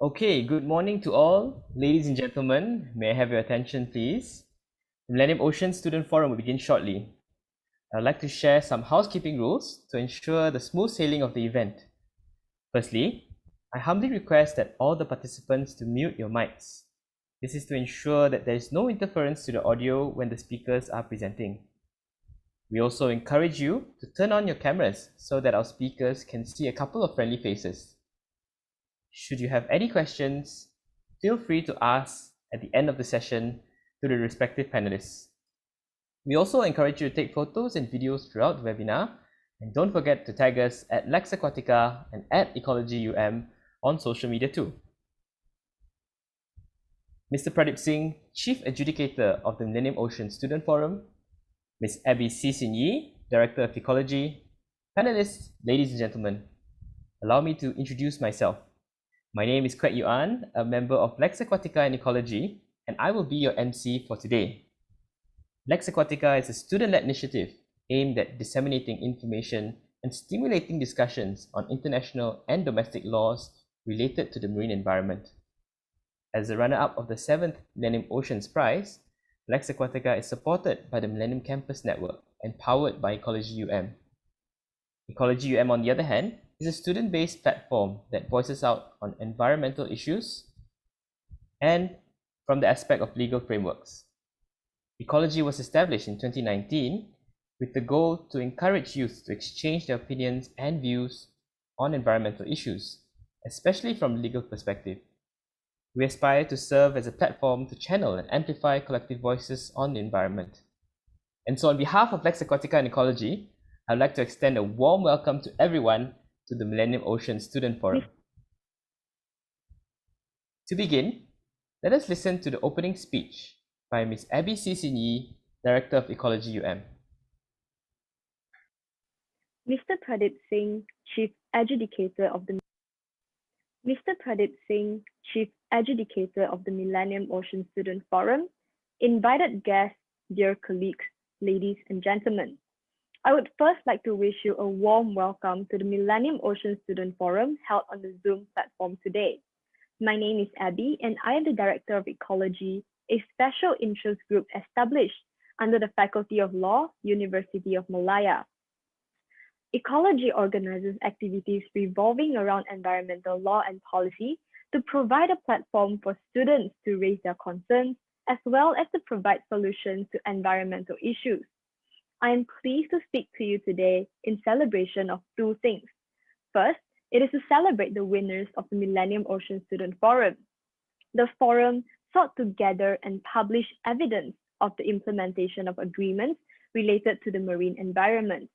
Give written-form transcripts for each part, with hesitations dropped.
Okay, good morning to all. Ladies and gentlemen, may I have your attention, please? The Millennium Oceans Student Forum will begin shortly. I'd like to share some housekeeping rules to ensure the smooth sailing of the event. Firstly, I humbly request that all the participants to mute your mics. This is to ensure that there is no interference to the audio when the speakers are presenting. We also encourage you to turn on your cameras so that our speakers can see a couple of friendly faces. Should you have any questions, feel free to ask at the end of the session to the respective panelists. We also encourage you to take photos and videos throughout the webinar, and don't forget to tag us at Aquatica and at EcologyUM on social media too. Mr. Pradeep Singh, Chief Adjudicator of the Millennium Oceans Student Forum, Ms. Abby Yi, Director of Ecology, panelists, ladies and gentlemen, allow me to introduce myself. My name is Kwek Yuan, a member of Aquatica and Ecology, and I will be your MC for today. Aquatica is a student-led initiative aimed at disseminating information and stimulating discussions on international and domestic laws related to the marine environment. As the runner-up of the 7th Millennium Oceans Prize, Aquatica is supported by the Millennium Campus Network and powered by EcologyUM. EcologyUM, on the other hand, is a student-based platform that voices out on environmental issues and from the aspect of legal frameworks. Ecology was established in 2019 with the goal to encourage youth to exchange their opinions and views on environmental issues, especially from a legal perspective. We aspire to serve as a platform to channel and amplify collective voices on the environment. And so on behalf of Aquatica and Ecology, I'd like to extend a warm welcome to everyone to the Millennium Oceans Student Forum. To begin, let us listen to the opening speech by Ms. Abby Yi, Director of EcologyUM. Mr. Pradeep Singh, Chief Adjudicator of the Millennium Oceans Student Forum, invited guests, dear colleagues, ladies and gentlemen. I would first like to wish you a warm welcome to the Millennium Oceans Student Forum held on the Zoom platform today. My name is Abby and I am the Director of Ecology, a special interest group established under the Faculty of Law, University of Malaya. Ecology organizes activities revolving around environmental law and policy to provide a platform for students to raise their concerns, as well as to provide solutions to environmental issues. I am pleased to speak to you today in celebration of two things. First, it is to celebrate the winners of the Millennium Oceans Student Forum. The forum sought to gather and publish evidence of the implementation of agreements related to the marine environment.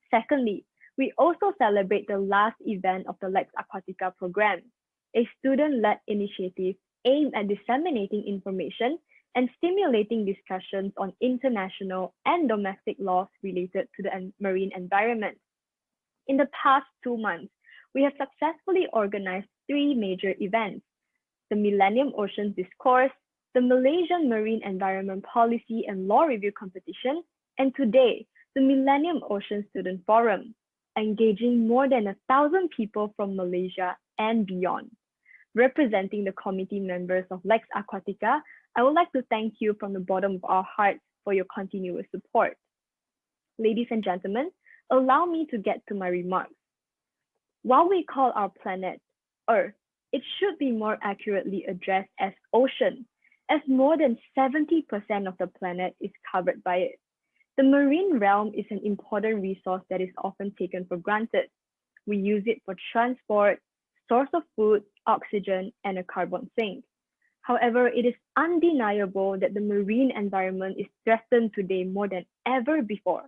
Secondly, we also celebrate the last event of the Aquatica program, a student-led initiative aimed at disseminating information and stimulating discussions on international and domestic laws related to the marine environment. In the past 2 months, we have successfully organized 3 major events: the Millennium Oceans Discourse, the Malaysian Marine Environment Policy and Law Review Competition, and today, the Millennium Oceans Student Forum, engaging more than 1,000 people from Malaysia and beyond. Representing the committee members of Aquatica, I would like to thank you from the bottom of our hearts for your continuous support. Ladies and gentlemen, allow me to get to my remarks. While we call our planet Earth, it should be more accurately addressed as ocean, as more than 70% of the planet is covered by it. The marine realm is an important resource that is often taken for granted. We use it for transport, source of food, oxygen, and a carbon sink. However, it is undeniable that the marine environment is threatened today more than ever before.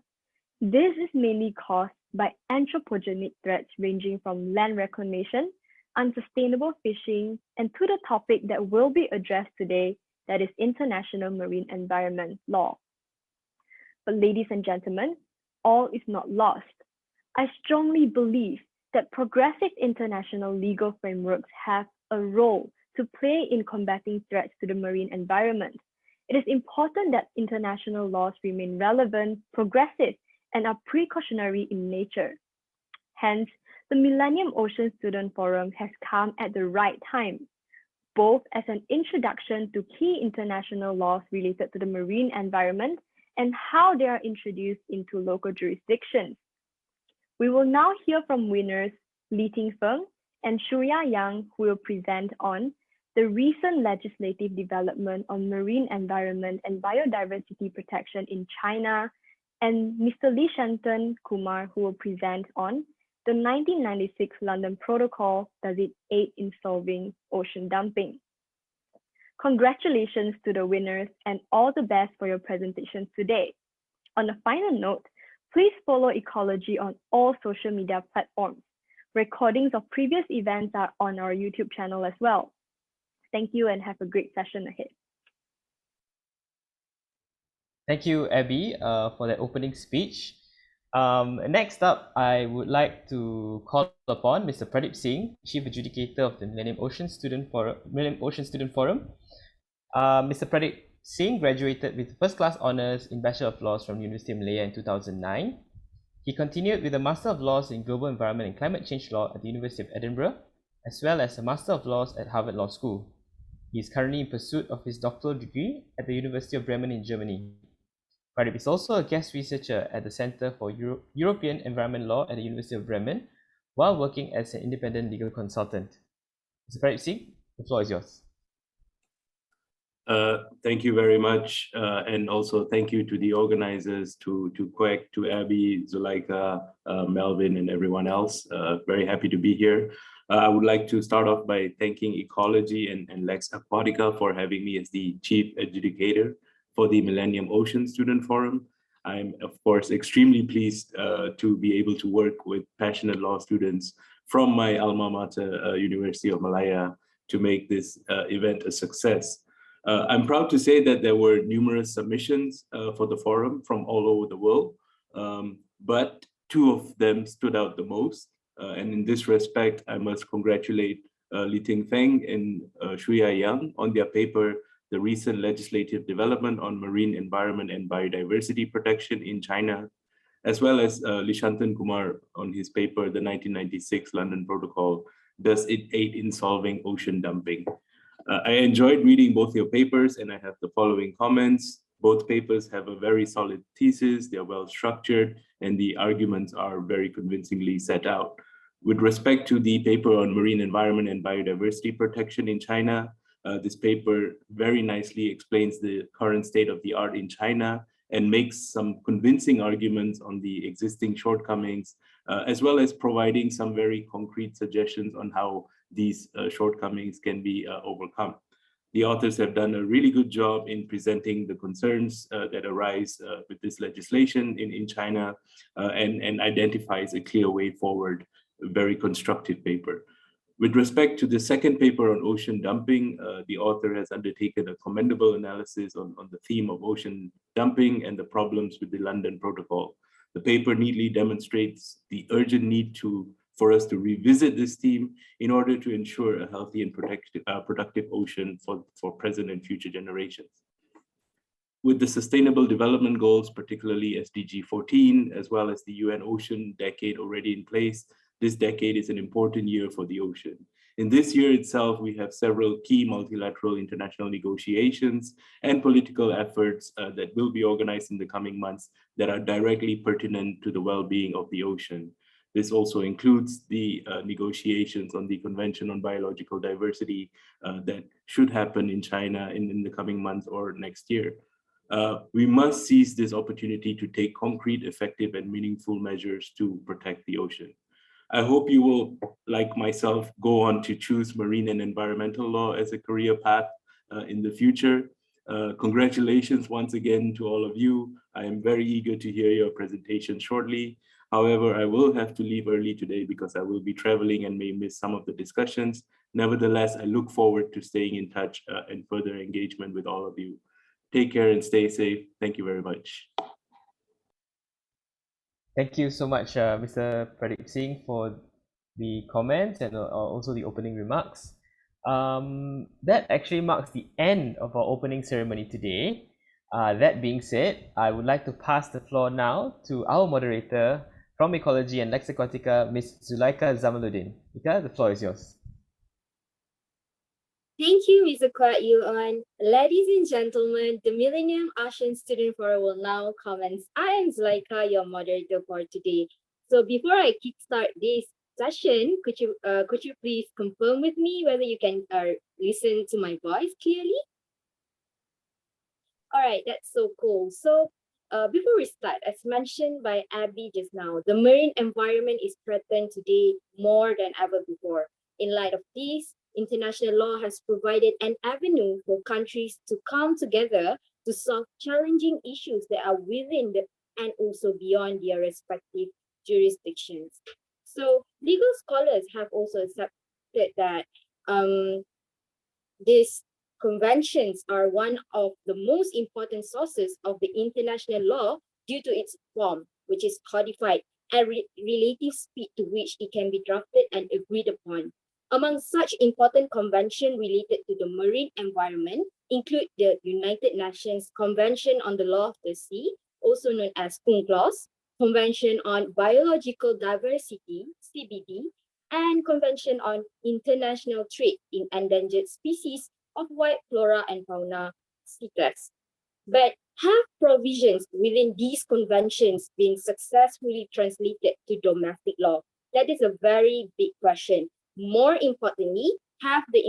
This is mainly caused by anthropogenic threats ranging from land reclamation, unsustainable fishing, and to the topic that will be addressed today, that is international marine environment law. But ladies and gentlemen, all is not lost. I strongly believe that progressive international legal frameworks have a role to play in combating threats to the marine environment. It is important that international laws remain relevant, progressive, and are precautionary in nature. Hence, the Millennium Oceans Student Forum has come at the right time. both as an introduction to key international laws related to the marine environment and how they are introduced into local jurisdictions. We will now hear from winners Feng and Shuya Yang, who will present on the recent legislative development on marine environment and biodiversity protection in China, and Mr. Lishanthan Kumar, who will present on the 1996 London Protocol, does it aid in solving ocean dumping? Congratulations to the winners and all the best for your presentations today. On a final note, please follow Ecology on all social media platforms. Recordings of previous events are on our YouTube channel as well. Thank you and have a great session ahead. Thank you, Abby, for that opening speech. Next up, I would like to call upon Mr. Pradeep Singh, Chief Adjudicator of the Millennium Oceans Student Forum. Mr. Pradeep Singh graduated with first-class honours in Bachelor of Laws from Universiti Malaya in 2009. He continued with a Master of Laws in Global Environment and Climate Change Law at the University of Edinburgh, as well as a Master of Laws at Harvard Law School. He is currently in pursuit of his doctoral degree at the University of Bremen in Germany. Pradeep is also a guest researcher at the Center for European Environment Law at the University of Bremen, while working as an independent legal consultant. Mr. Pradeep Singh, the floor is yours. Thank you very much, and also thank you to the organizers, to Quek, to Abby, Zuleika, Melvin, and everyone else. Very happy to be here. I would like to start off by thanking Ecology and Lex Aquatica for having me as the Chief Adjudicator for the Millennium Oceans Student Forum. I'm, of course, extremely pleased to be able to work with passionate law students from my alma mater, University of Malaya, to make this event a success. I'm proud to say that there were numerous submissions for the forum from all over the world, but two of them stood out the most. And in this respect, I must congratulate Feng and Shuya Yang on their paper, The Recent Legislative Development on Marine Environment and Biodiversity Protection in China, as well as Lishanthan Kumar on his paper, The 1996 London Protocol, Does It Aid in Solving Ocean Dumping? I enjoyed reading both your papers, and I have the following comments. Both papers have a very solid thesis, they're well structured, and the arguments are very convincingly set out. With respect to the paper on marine environment and biodiversity protection in China, this paper very nicely explains the current state of the art in China and makes some convincing arguments on the existing shortcomings, as well as providing some very concrete suggestions on how these shortcomings can be overcome. The authors have done a really good job in presenting the concerns that arise with this legislation in China and identifies a clear way forward, a very constructive paper. With respect to the second paper on ocean dumping, the author has undertaken a commendable analysis on the theme of ocean dumping and the problems with the London Protocol. The paper neatly demonstrates the urgent need for us to revisit this theme in order to ensure a healthy and productive ocean for present and future generations. With the Sustainable Development Goals, particularly SDG 14, as well as the UN Ocean Decade already in place, this decade is an important year for the ocean. In this year itself, we have several key multilateral international negotiations and political efforts that will be organized in the coming months that are directly pertinent to the well-being of the ocean. This also includes the negotiations on the Convention on Biological Diversity that should happen in China in the coming months or next year. We must seize this opportunity to take concrete, effective, and meaningful measures to protect the ocean. I hope you will, like myself, go on to choose marine and environmental law as a career path in the future. Congratulations once again to all of you. I am very eager to hear your presentation shortly. However, I will have to leave early today because I will be traveling and may miss some of the discussions. Nevertheless, I look forward to staying in touch and further engagement with all of you. Take care and stay safe. Thank you very much. Thank you so much, Mr. Pradeep Singh, for the comments and also the opening remarks. That actually marks the end of our opening ceremony today. That being said, I would like to pass the floor now to our moderator from Ecology and Lex Aquatica, Ms. Zuleika Zamaluddin. Ika, the floor is yours. Thank you, Mr. Kwat Yuan. Ladies and gentlemen, the Millennium Oceans Student Forum will now commence. I am Zulaika, your moderator for today. So before I kickstart this session, could you please confirm with me whether you can listen to my voice clearly? All right, that's so cool. So before we start, as mentioned by Abby just now, the marine environment is threatened today more than ever before. In light of this, international law has provided an avenue for countries to come together to solve challenging issues that are within and also beyond their respective jurisdictions. So legal scholars have also accepted that these conventions are one of the most important sources of the international law due to its form, which is codified, and relative speed to which it can be drafted and agreed upon. Among such important conventions related to the marine environment include the United Nations Convention on the Law of the Sea, also known as UNCLOS, Convention on Biological Diversity, CBD, and Convention on International Trade in Endangered Species of Wild Flora and Fauna, CITES. But have provisions within these conventions been successfully translated to domestic law? That is a very big question. More importantly, have the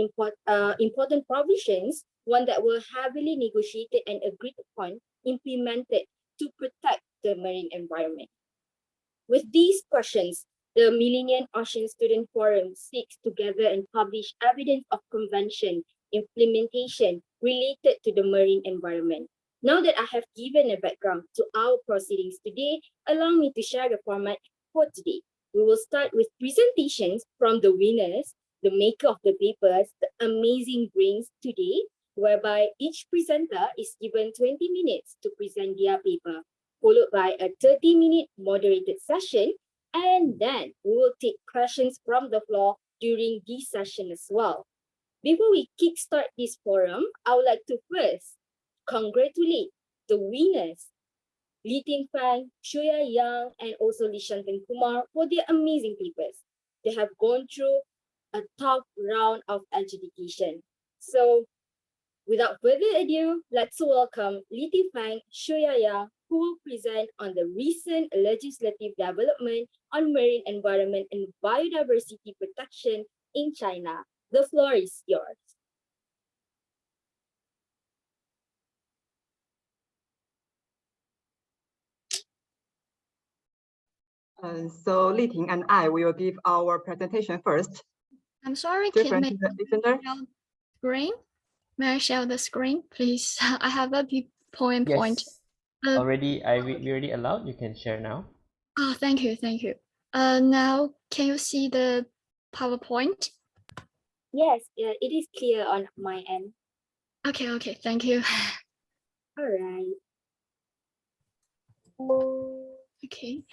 important provisions, one that were heavily negotiated and agreed upon, implemented to protect the marine environment? With these questions, the Millennium Oceans Student Forum seeks to gather and publish evidence of convention implementation related to the marine environment. Now that I have given a background to our proceedings today, allow me to share the format for today. We will start with presentations from the winners, the maker of the papers, the amazing brains today, whereby each presenter is given 20 minutes to present their paper, followed by a 30-minute moderated session, and then we will take questions from the floor during this session as well. Before we kickstart this forum, I would like to first congratulate the winners, Feng, Shuya Yang, and also Lishanthan Kumar for their amazing papers. They have gone through a tough round of adjudication. So without further ado, let's welcome Feng, Shuya Yang, who will present on the recent legislative development on marine environment and biodiversity protection in China. The floor is yours. So Li Ting and I will give our presentation first. I'm sorry, Different to the listener. Screen? May I share the screen, please? I have a big point. Yes, we already allowed. You can share now. Oh, thank you. Now, can you see the PowerPoint? Yes, it is clear on my end. Okay, thank you. All right. Okay.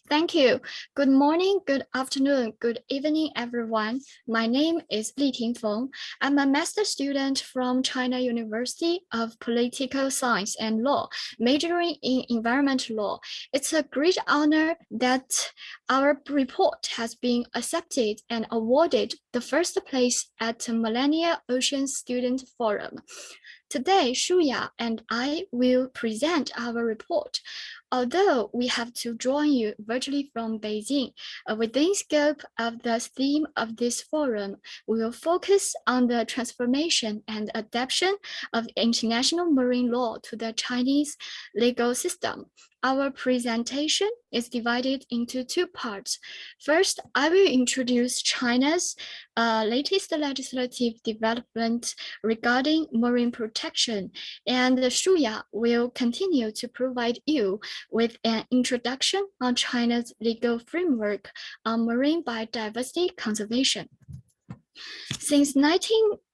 Thank you. Good morning, good afternoon, good evening, everyone. My name is Feng. I'm a master student from China University of Political Science and Law, majoring in environmental law. It's a great honor that our report has been accepted and awarded the first place at the Millennium Oceans Student Forum. Today, Shuya and I will present our report. Although we have to join you virtually from Beijing, within scope of the theme of this forum, we will focus on the transformation and adaptation of international marine law to the Chinese legal system. Our presentation is divided into two parts. First, I will introduce China's latest legislative development regarding marine protection, and Shuya will continue to provide you with an introduction on China's legal framework on marine biodiversity conservation. Since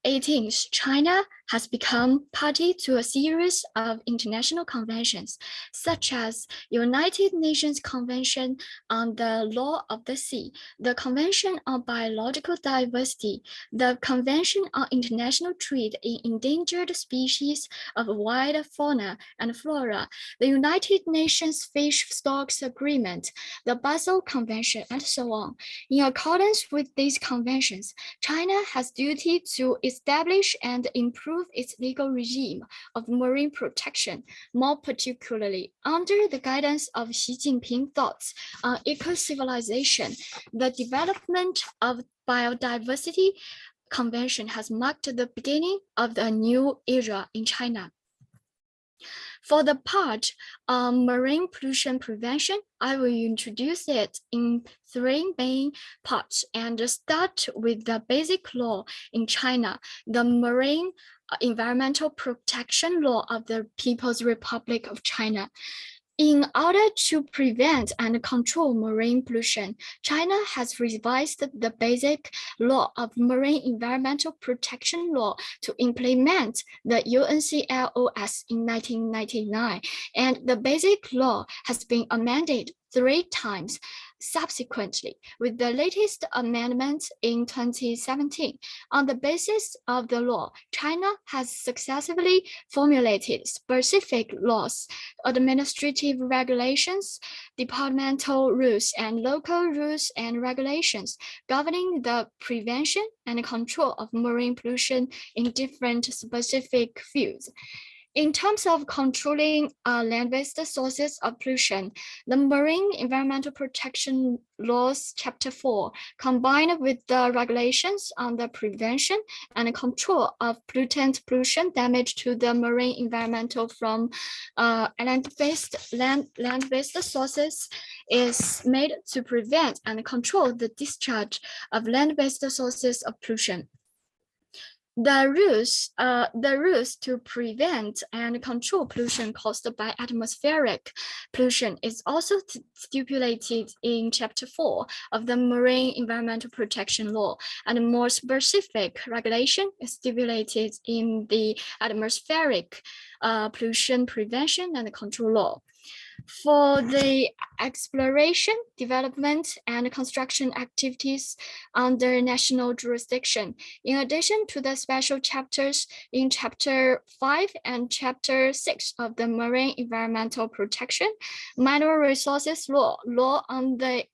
18th, China has become party to a series of international conventions, such as United Nations Convention on the Law of the Sea, the Convention on Biological Diversity, the Convention on International Trade in Endangered Species of Wild Fauna and Flora, the United Nations Fish Stocks Agreement, the Basel Convention, and so on. In accordance with these conventions, China has duty to establish and improve its legal regime of marine protection, more particularly under the guidance of Xi Jinping thoughts on eco-civilization. The development of biodiversity convention has marked the beginning of a new era in China. For the part on marine pollution prevention, I will introduce it in 3 main parts and start with the basic law in China, the Marine Environmental Protection Law of the People's Republic of China. In order to prevent and control marine pollution, China has revised the basic law of marine environmental protection law to implement the UNCLOS in 1999, and the basic law has been amended 3 times subsequently, with the latest amendment in 2017. On the basis of the law, China has successfully formulated specific laws, administrative regulations, departmental rules, and local rules and regulations governing the prevention and control of marine pollution in different specific fields. In terms of controlling land-based sources of pollution, the Marine Environmental Protection Laws Chapter 4, combined with the regulations on the prevention and control of pollutant pollution damage to the marine environmental from land-based sources, is made to prevent and control the discharge of land-based sources of pollution. The rules to prevent and control pollution caused by atmospheric pollution is also stipulated in Chapter 4 of the Marine Environmental Protection Law, and more specific regulation is stipulated in the Atmospheric Pollution Prevention and Control Law. For the exploration, development, and construction activities under national jurisdiction, in addition to the special chapters in Chapter 5 and Chapter 6 of the Marine Environmental Protection, Mineral Resources Law, law on the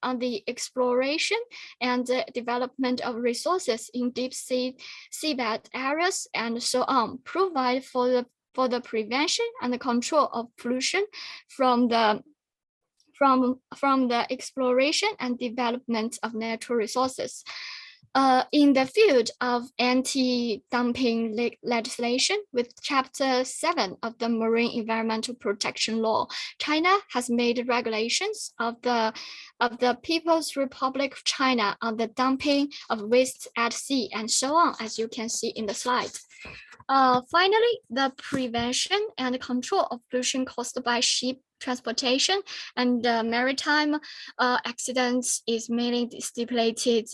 exploration and the development of resources in deep seabed areas, and so on, provide for the prevention and the control of pollution from the exploration and development of natural resources. In the field of anti-dumping legislation, with Chapter 7 of the Marine Environmental Protection Law, China has made regulations of the People's Republic of China on the dumping of waste at sea, and so on, as you can see in the slide. Finally, the prevention and control of pollution caused by ship transportation and maritime accidents is mainly stipulated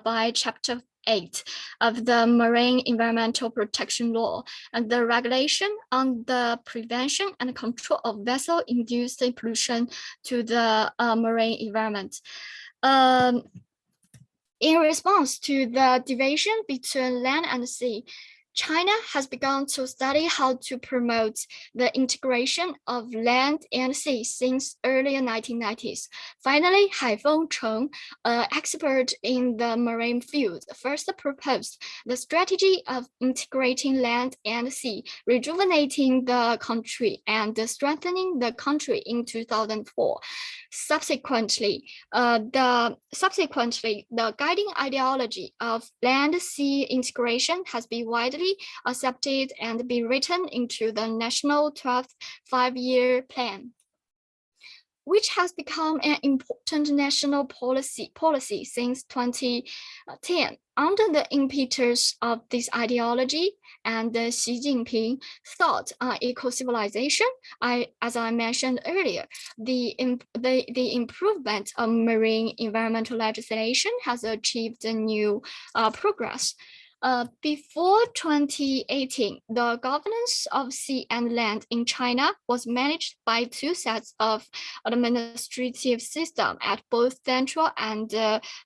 by Chapter 8 of the Marine Environmental Protection Law, and the regulation on the prevention and control of vessel-induced pollution to the marine environment. In response to the division between land and sea, China has begun to study how to promote the integration of land and sea since early 1990s. Finally, Haifeng Cheng, an expert in the marine field, first proposed the strategy of integrating land and sea, rejuvenating the country and strengthening the country in 2004. Subsequently, the guiding ideology of land-sea integration has been widely accepted and be written into the National 12th Five-Year Plan, which has become an important national policy since 2010. Under the impetus of this ideology and Xi Jinping thought on eco-civilization, as I mentioned earlier, the improvement of marine environmental legislation has achieved a new progress. Before 2018, the governance of sea and land in China was managed by two sets of administrative systems at both central and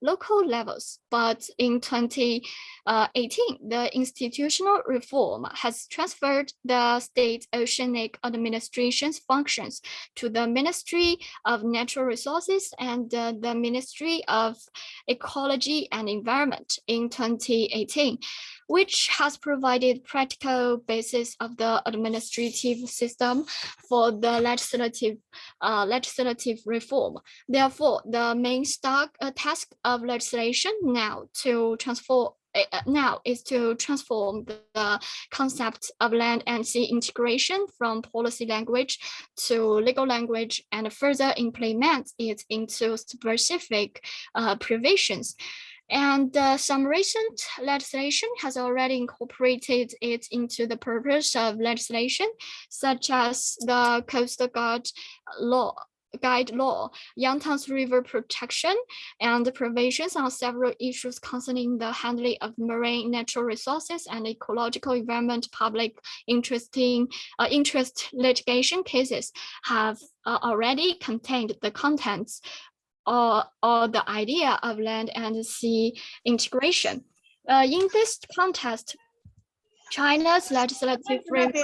local levels. But in 2018, the institutional reform has transferred the state oceanic administration's functions to the Ministry of Natural Resources and the Ministry of Ecology and Environment in 2018, which has provided practical basis of the administrative system for the legislative reform. Therefore, the main task of legislation now is to transform the concept of land and sea integration from policy language to legal language and further implement it into specific provisions. And some recent legislation has already incorporated it into the purpose of legislation, such as the Coast Guard Guide Law, Yangtze River Protection, and the provisions on several issues concerning the handling of marine natural resources and ecological environment public interest litigation cases have already contained the contents or the idea of land and sea integration. In this context, China's legislative framework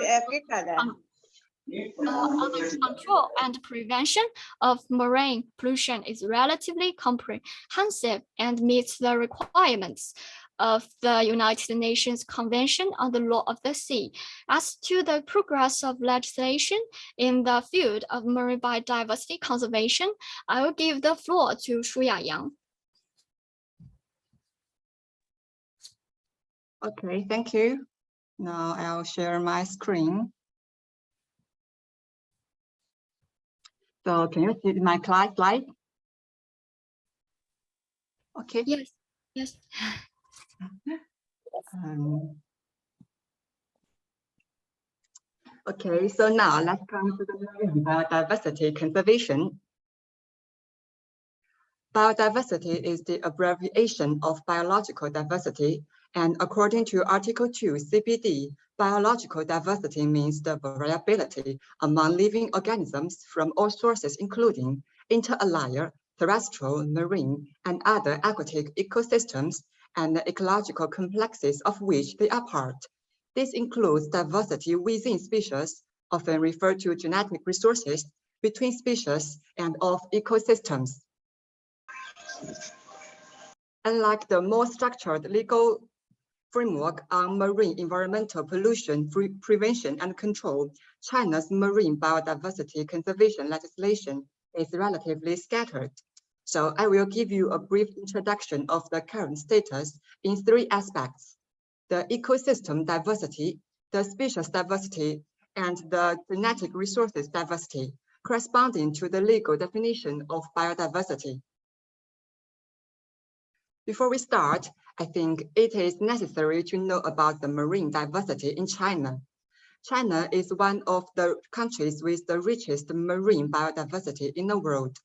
on the control and prevention of marine pollution is relatively comprehensive and meets the requirements of the United Nations Convention on the Law of the Sea. As to the progress of legislation in the field of marine biodiversity conservation, I will give the floor to Shuya Yang. Okay, thank you. Now I'll share my screen. So can you see my slide? Okay. Yes, yes. Okay, so now let's come to the marine biodiversity conservation. Biodiversity is the abbreviation of biological diversity, and according to Article 2 CPD, biological diversity means the variability among living organisms from all sources, including inter-alia, terrestrial, marine, and other aquatic ecosystems, and the ecological complexes of which they are part. This includes diversity within species, often referred to genetic resources, between species, and of ecosystems. Unlike the more structured legal framework on marine environmental pollution prevention and control, China's marine biodiversity conservation legislation is relatively scattered. So I will give you a brief introduction of the current status in three aspects: the ecosystem diversity, the species diversity, and the genetic resources diversity, corresponding to the legal definition of biodiversity. Before we start, I think it is necessary to know about the marine diversity in China. China is one of the countries with the richest marine biodiversity in the world.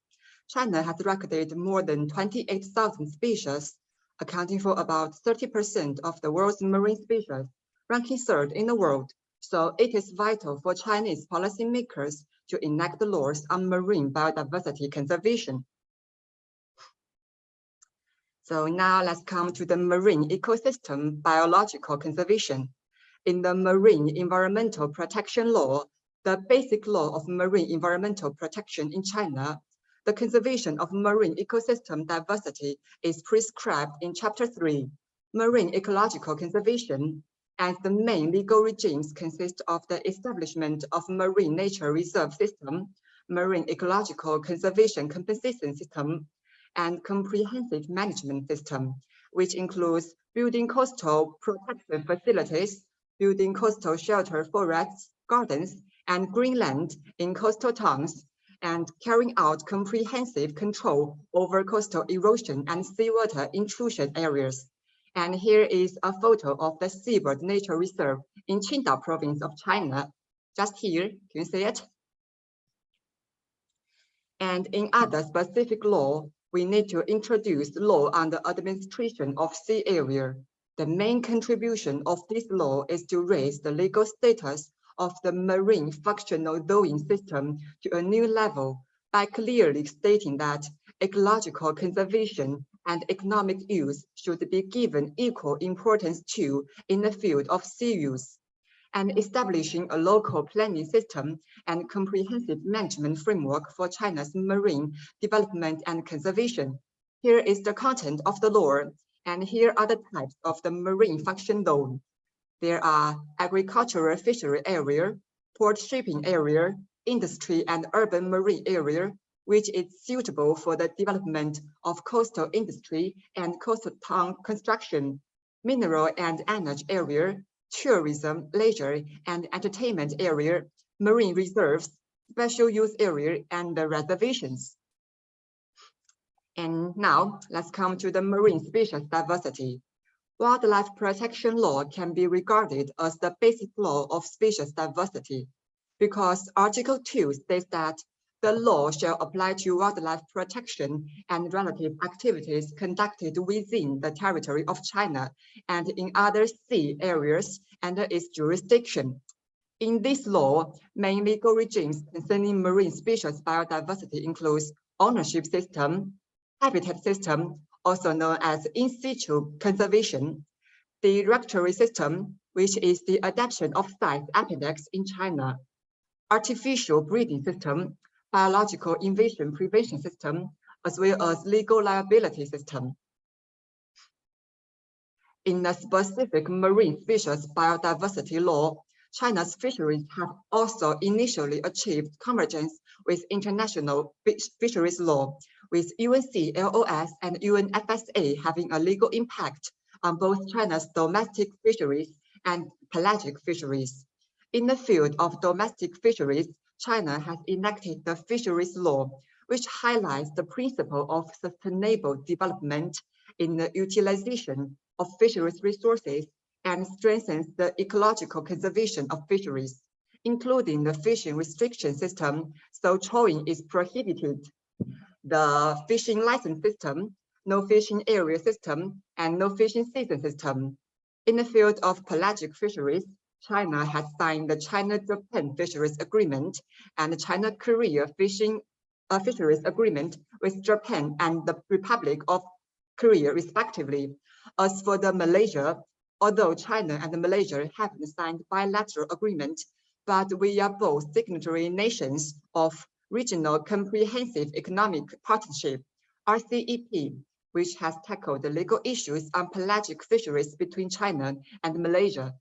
China has recorded more than 28,000 species, accounting for about 30% of the world's marine species, ranking third in the world. So it is vital for Chinese policymakers to enact the laws on marine biodiversity conservation. So now let's come to the marine ecosystem biological conservation. In the Marine Environmental Protection Law, the basic law of marine environmental protection in China, the conservation of marine ecosystem diversity is prescribed in Chapter 3, Marine Ecological Conservation, and the main legal regimes consist of the establishment of Marine Nature Reserve System, Marine Ecological Conservation Compensation System, and Comprehensive Management System, which includes building coastal protective facilities, building coastal shelter forests, gardens, and greenland in coastal towns, and carrying out comprehensive control over coastal erosion and seawater intrusion areas. And here is a photo of the Seabird Nature Reserve in Qingdao province of China. Just here, can you see it? And in other specific law, we need to introduce law on the administration of sea area, The main contribution of this law is to raise the legal status of the marine functional law system to a new level by clearly stating that ecological conservation and economic use should be given equal importance to in the field of sea use, and establishing a local planning system and comprehensive management framework for China's marine development and conservation. Here is the content of the law, and here are the types of the marine function law. There are agricultural fishery area, port shipping area, industry and urban marine area, which is suitable for the development of coastal industry and coastal town construction, mineral and energy area, tourism, leisure and entertainment area, marine reserves, special use area, and the reservations. And now let's come to the marine species diversity. Wildlife protection law can be regarded as the basic law of species diversity because Article 2 states that the law shall apply to wildlife protection and relative activities conducted within the territory of China and in other sea areas under its jurisdiction. In this law, main legal regimes concerning marine species biodiversity includes ownership system, habitat system, also known as in situ conservation, the directory system, which is the adaptation of site epidemics in China, artificial breeding system, biological invasion prevention system, as well as legal liability system. In the specific marine species biodiversity law, China's fisheries have also initially achieved convergence with international fisheries law, with UNCLOS and UNFSA having a legal impact on both China's domestic fisheries and pelagic fisheries. In the field of domestic fisheries, China has enacted the fisheries law, which highlights the principle of sustainable development in the utilization of fisheries resources and strengthens the ecological conservation of fisheries, including the fishing restriction system, so trawling is prohibited, the fishing license system, no fishing area system, and no fishing season system. In the field of pelagic fisheries, China has signed the China-Japan Fisheries Agreement and the China-Korea Fisheries Agreement with Japan and the Republic of Korea, respectively. As for the Malaysia, although China and Malaysia haven't signed bilateral agreement, but we are both signatory nations of Regional Comprehensive Economic Partnership, RCEP, which has tackled the legal issues on pelagic fisheries between China and Malaysia.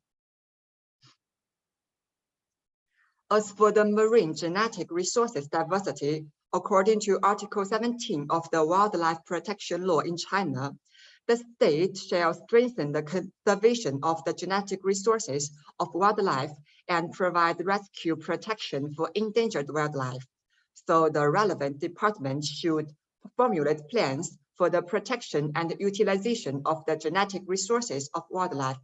As for the marine genetic resources diversity, according to Article 17 of the Wildlife Protection Law in China, the state shall strengthen the conservation of the genetic resources of wildlife and provide rescue protection for endangered wildlife. So the relevant department should formulate plans for the protection and utilization of the genetic resources of wildlife,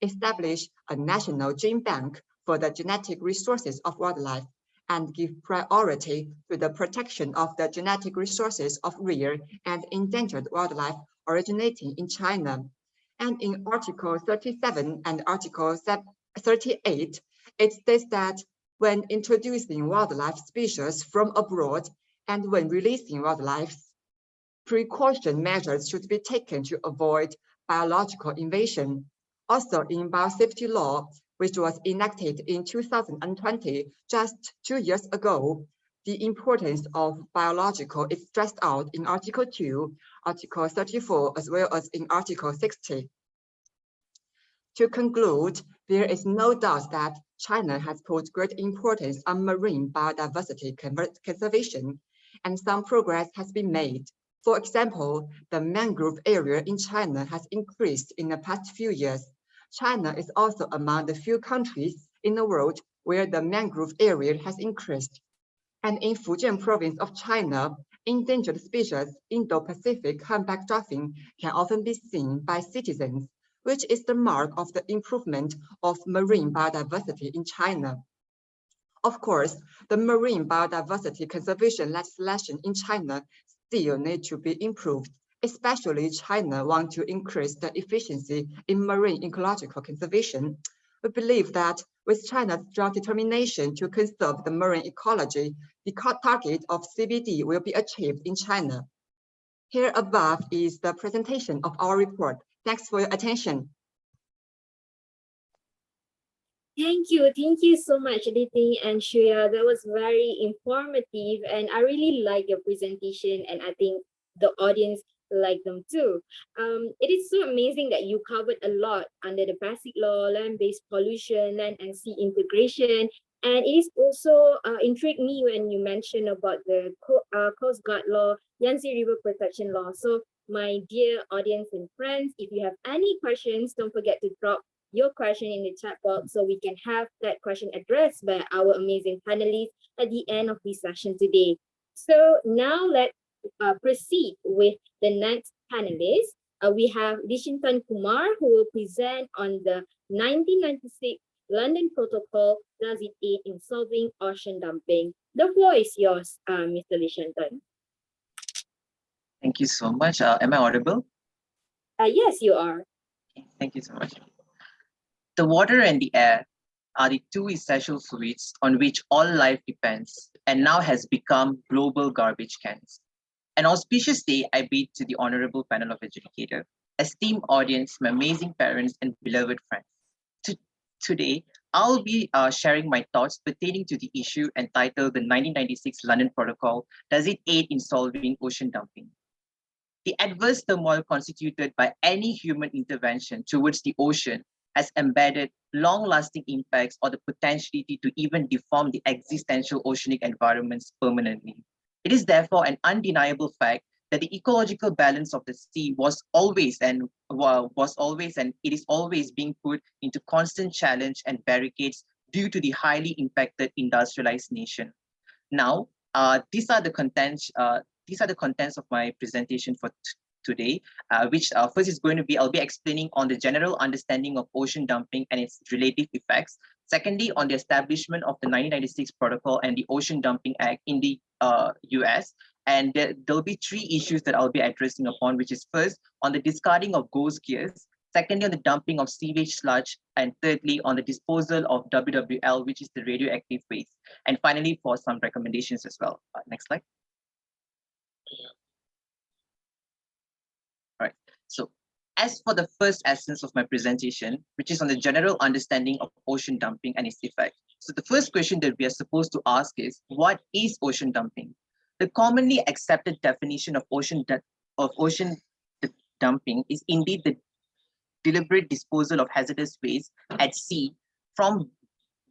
establish a national gene bank for the genetic resources of wildlife, and give priority to the protection of the genetic resources of rare and endangered wildlife originating in China. And in Article 37 and Article 38, it states that when introducing wildlife species from abroad and when releasing wildlife, precaution measures should be taken to avoid biological invasion. Also in biosafety law, which was enacted in 2020, just 2 years ago, the importance of biological is stressed out in Article 2, Article 34, as well as in Article 60. To conclude, there is no doubt that China has put great importance on marine biodiversity conservation, and some progress has been made. For example, the mangrove area in China has increased in the past few years. China is also among the few countries in the world where the mangrove area has increased. And in Fujian province of China, endangered species Indo-Pacific humpback dolphin can often be seen by citizens, which is the mark of the improvement of marine biodiversity in China. Of course, the marine biodiversity conservation legislation in China still need to be improved especially China wants to increase the efficiency in marine ecological conservation. We believe that with China's strong determination to conserve the marine ecology, the target of CBD will be achieved in China. Here above is the presentation of our report. Thanks for your attention. Thank you so much, Liting and Shuya. That was very informative, and I really like your presentation, and I think the audience like them too. It is so amazing that you covered a lot under the basic law, land-based pollution, land and sea integration, and it is also intrigued me when you mentioned about the Coast Guard law, Yangtze River Protection Law. So, my dear audience and friends, if you have any questions, don't forget to drop your question in the chat box so we can have that question addressed by our amazing panelists at the end of this session today. So now let's proceed with the next panelist. We have Lishanthan Kumar, who will present on the 1996 London Protocol. Does it aid in solving ocean dumping? The floor is yours, Mr. Lishanthan. Thank you so much. Am I audible? Yes, you are. Thank you so much. The water and the air are the two essential fluids on which all life depends and now has become global garbage cans. An auspicious day I bid to the honorable panel of adjudicators, esteemed audience, my amazing parents and beloved friends. Today, I'll be sharing my thoughts pertaining to the issue entitled the 1996 London Protocol, Does it aid in solving ocean dumping? The adverse turmoil constituted by any human intervention towards the ocean has embedded long-lasting impacts or the potentiality to even deform the existential oceanic environments permanently. It is therefore an undeniable fact that the ecological balance of the sea was always and it is always being put into constant challenge and barricades due to the highly impacted industrialized nation. Now, these are the contents of my presentation for today, which first is going to be, I'll be explaining on the general understanding of ocean dumping and its relative effects. Secondly, on the establishment of the 1996 Protocol and the Ocean Dumping Act in the US. And there'll be three issues that I'll be addressing upon, which is first, on the discarding of ghost gears. Secondly, on the dumping of sewage sludge. And thirdly, on the disposal of WWL, which is the radioactive waste. And finally, for some recommendations as well. Next slide. So as for the first essence of my presentation, which is on the general understanding of ocean dumping and its effect. So the first question that we are supposed to ask is, what is ocean dumping? The commonly accepted definition of ocean dumping is indeed the deliberate disposal of hazardous waste at sea from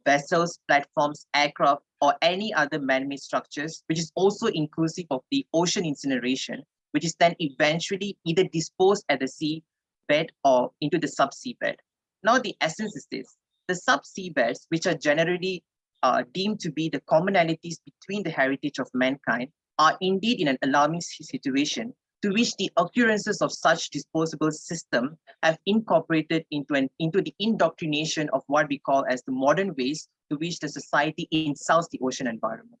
vessels, platforms, aircraft, or any other man-made structures, which is also inclusive of the ocean incineration, which is then eventually either disposed at the sea bed or into the subsea bed. Now, the essence is this. The subsea beds, which are generally deemed to be the commonalities between the heritage of mankind, are indeed in an alarming situation to which the occurrences of such disposable system have incorporated into the indoctrination of what we call as the modern ways to which the society insults the ocean environment.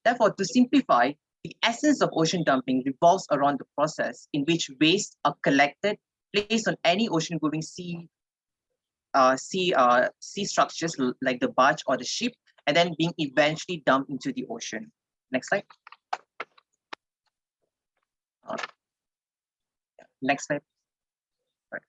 Therefore, to simplify, the essence of ocean dumping revolves around the process in which waste are collected, placed on any ocean-going sea structures like the barge or the ship, and then being eventually dumped into the ocean. Next slide. Next slide. Right.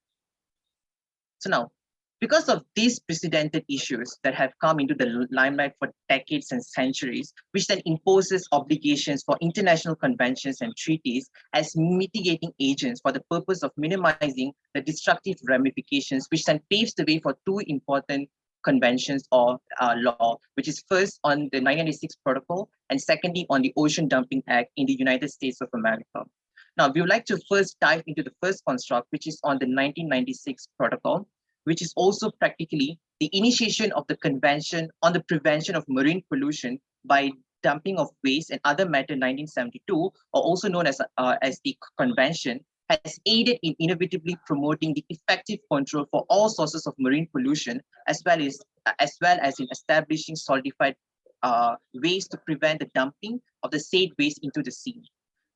So now, because of these precedented issues that have come into the limelight for decades and centuries, which then imposes obligations for international conventions and treaties as mitigating agents for the purpose of minimizing the destructive ramifications, which then paves the way for two important conventions or law, which is first on the 1996 Protocol and secondly on the Ocean Dumping Act in the United States of America. Now, we would like to first dive into the first construct, which is on the 1996 Protocol, which is also practically the initiation of the Convention on the Prevention of Marine Pollution by Dumping of Waste and Other Matter 1972, or also known as the Convention, has aided in innovatively promoting the effective control for all sources of marine pollution, as well as in establishing solidified ways to prevent the dumping of the said waste into the sea.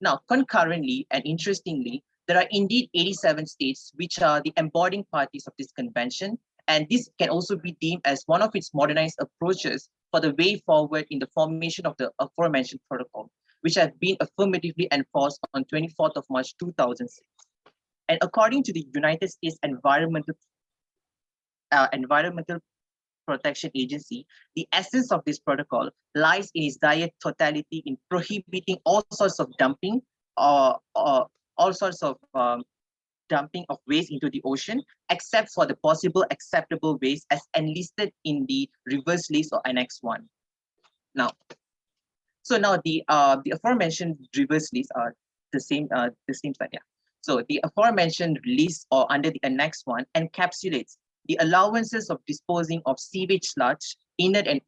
Now, concurrently and interestingly, there are indeed 87 states which are the embodying parties of this convention, and this can also be deemed as one of its modernized approaches for the way forward in the formation of the aforementioned protocol, which have been affirmatively enforced on 24th of March 2006. And according to the United States Environmental Protection Agency, the essence of this protocol lies in its dire totality in prohibiting all sorts of dumping dumping of waste into the ocean, except for the possible acceptable waste as enlisted in the reverse list or Annex 1. Now, the aforementioned reverse list are the same slide, yeah. So the aforementioned list or under the Annex 1 encapsulates the allowances of disposing of sewage sludge, inert and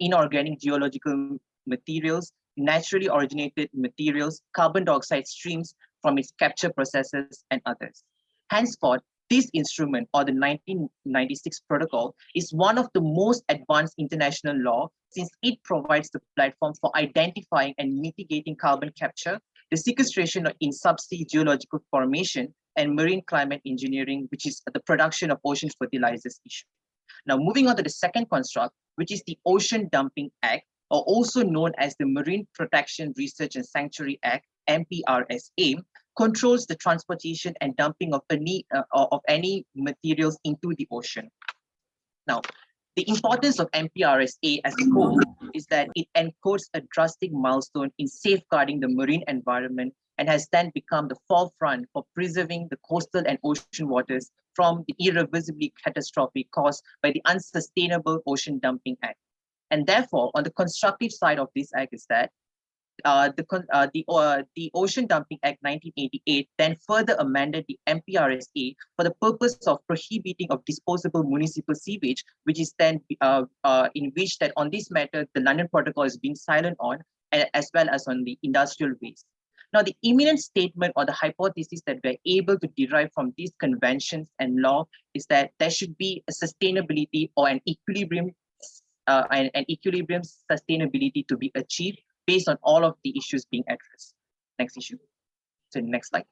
inorganic geological materials, naturally originated materials, carbon dioxide streams from its capture processes, and others. Henceforth, this instrument, or the 1996 protocol, is one of the most advanced international law, since it provides the platform for identifying and mitigating carbon capture, the sequestration in subsea geological formation, and marine climate engineering, which is the production of ocean fertilizers issue. Now, moving on to the second construct, which is the Ocean Dumping Act, or also known as the Marine Protection Research and Sanctuary Act, MPRSA, controls the transportation and dumping of any materials into the ocean. Now, the importance of MPRSA as a whole is that it encodes a drastic milestone in safeguarding the marine environment and has then become the forefront for preserving the coastal and ocean waters from the irreversibly catastrophic caused by the Unsustainable Ocean Dumping Act. And therefore, on the constructive side of this act is that the Ocean Dumping Act 1988 then further amended the MPRSA for the purpose of prohibiting of disposable municipal sewage, which is then in which that on this matter, the London Protocol is being silent on, as well as on the industrial waste. Now, the imminent statement or the hypothesis that we're able to derive from these conventions and law is that there should be a sustainability or an equilibrium sustainability to be achieved based on all of the issues being addressed. Next issue. So next slide.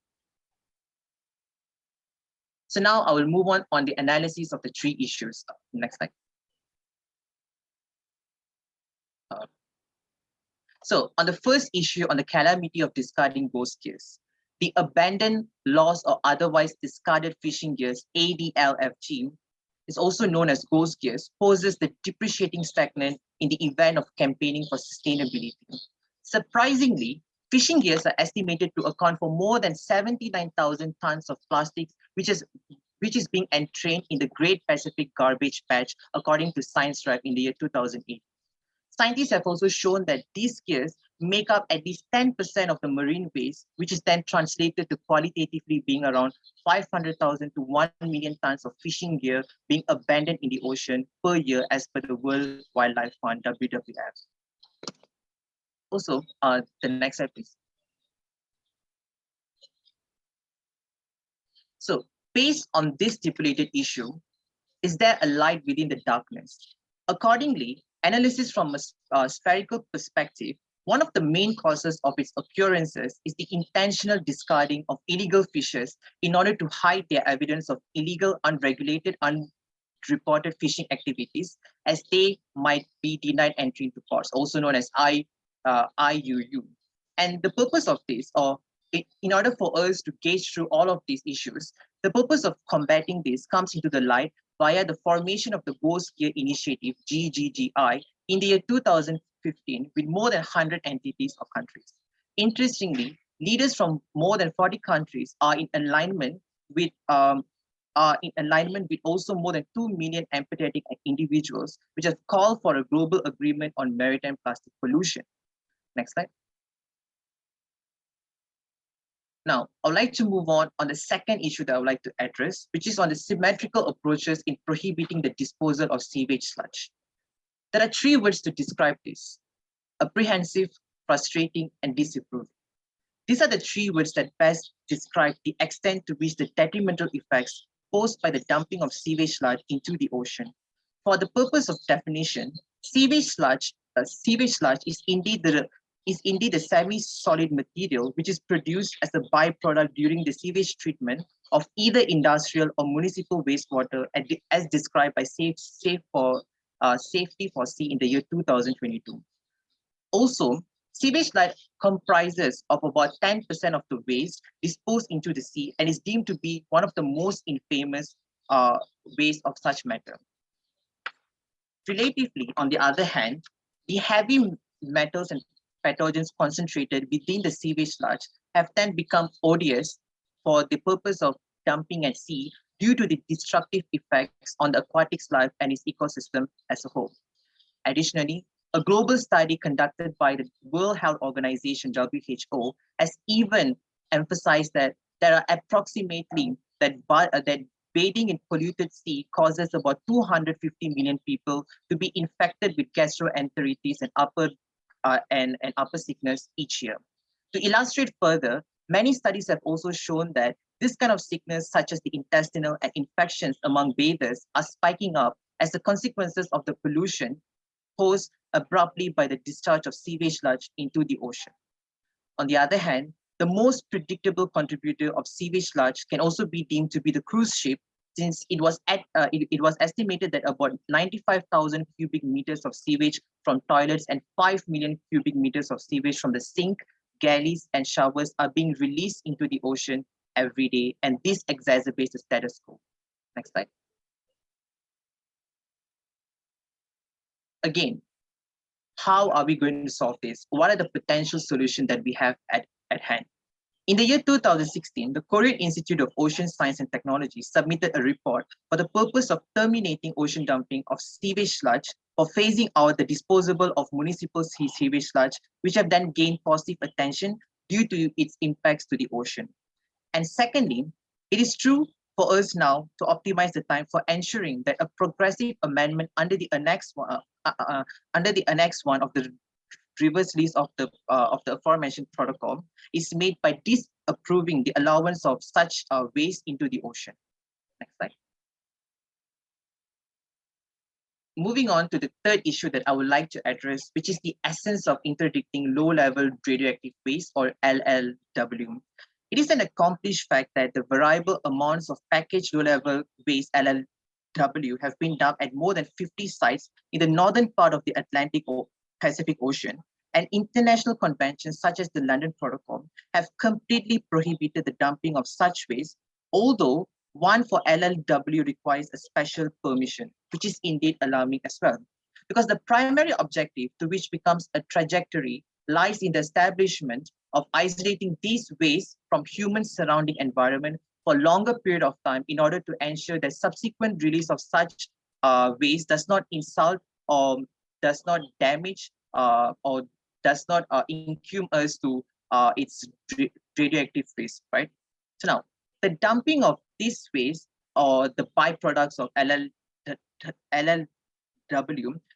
So now I will move on the analysis of the three issues. Next slide. So on the first issue on the calamity of discarding ghost gears, the abandoned, lost, or otherwise discarded fishing gears, ADLFG, is also known as ghost gears, poses the depreciating stagnant in the event of campaigning for sustainability. Surprisingly, fishing gears are estimated to account for more than 79,000 tons of plastics, which is being entrained in the Great Pacific Garbage Patch, according to Science Drive in the year 2008. Scientists have also shown that these gears make up at least 10% of the marine waste, which is then translated to qualitatively being around 500,000 to 1 million tons of fishing gear being abandoned in the ocean per year as per the World Wildlife Fund, WWF. Also, the next slide, please. So, based on this stipulated issue, is there a light within the darkness? Accordingly, analysis from a spherical perspective, one of the main causes of its occurrences is the intentional discarding of illegal fishers in order to hide their evidence of illegal, unregulated, unreported fishing activities, as they might be denied entry into ports, also known as IUU. And the purpose of this, in order for us to gauge through all of these issues, the purpose of combating this comes into the light via the formation of the Ghost Gear Initiative, GGGI, in the year 2015 with more than 100 entities or countries. Interestingly, leaders from more than 40 countries are in alignment with also more than 2 million empathetic individuals, which have called for a global agreement on maritime plastic pollution. Next slide. Now, I would like to move on the second issue that I would like to address, which is on the symmetrical approaches in prohibiting the disposal of sewage sludge. There are three words to describe this: apprehensive, frustrating, and disapproving. These are the three words that best describe the extent to which the detrimental effects posed by the dumping of sewage sludge into the ocean. For the purpose of definition, sewage sludge is indeed the is indeed a semi-solid material which is produced as a byproduct during the sewage treatment of either industrial or municipal wastewater as described by Safety for Sea in the year 2022. Also, sewage sludge comprises of about 10% of the waste disposed into the sea and is deemed to be one of the most infamous waste of such matter. Relatively, on the other hand, the heavy metals and pathogens concentrated within the sewage sludge have then become odious for the purpose of dumping at sea due to the destructive effects on the aquatic life and its ecosystem as a whole. Additionally, a global study conducted by the World Health Organization, WHO, has even emphasized that there are approximately that bathing in polluted sea causes about 250 million people to be infected with gastroenteritis and upper sickness each year. To illustrate further, many studies have also shown that this kind of sickness, such as the intestinal and infections among bathers, are spiking up as the consequences of the pollution posed abruptly by the discharge of sewage sludge into the ocean. On the other hand, the most predictable contributor of sewage sludge can also be deemed to be the cruise ship, since it was estimated that about 95,000 cubic meters of sewage from toilets and 5 million cubic meters of sewage from the sink, galleys, and showers are being released into the ocean every day, and this exacerbates the status quo. Next slide. Again, how are we going to solve this? What are the potential solutions that we have at hand? In the year 2016, the Korean Institute of Ocean Science and Technology submitted a report for the purpose of terminating ocean dumping of sewage sludge or phasing out the disposal of municipal sewage sludge, which have then gained positive attention due to its impacts to the ocean. And secondly, it is true for us now to optimize the time for ensuring that a progressive amendment under the Annex 1 of the reverse list of the aforementioned protocol is made by disapproving the allowance of such waste into the ocean. Next slide. Moving on to the third issue that I would like to address, which is the essence of interdicting low-level radioactive waste, or LLW. It is an accomplished fact that the variable amounts of packaged low-level waste, LLW, have been dumped at more than 50 sites in the northern part of the Atlantic or Pacific Ocean, and international conventions such as the London Protocol have completely prohibited the dumping of such waste, although one for LLW requires a special permission, which is indeed alarming as well. Because the primary objective, to which becomes a trajectory, lies in the establishment of isolating these waste from human surrounding environment for a longer period of time in order to ensure that subsequent release of such waste does not insult or does not damage or does not include us to its radioactive waste, right? So now, the dumping of this waste or the byproducts of LLW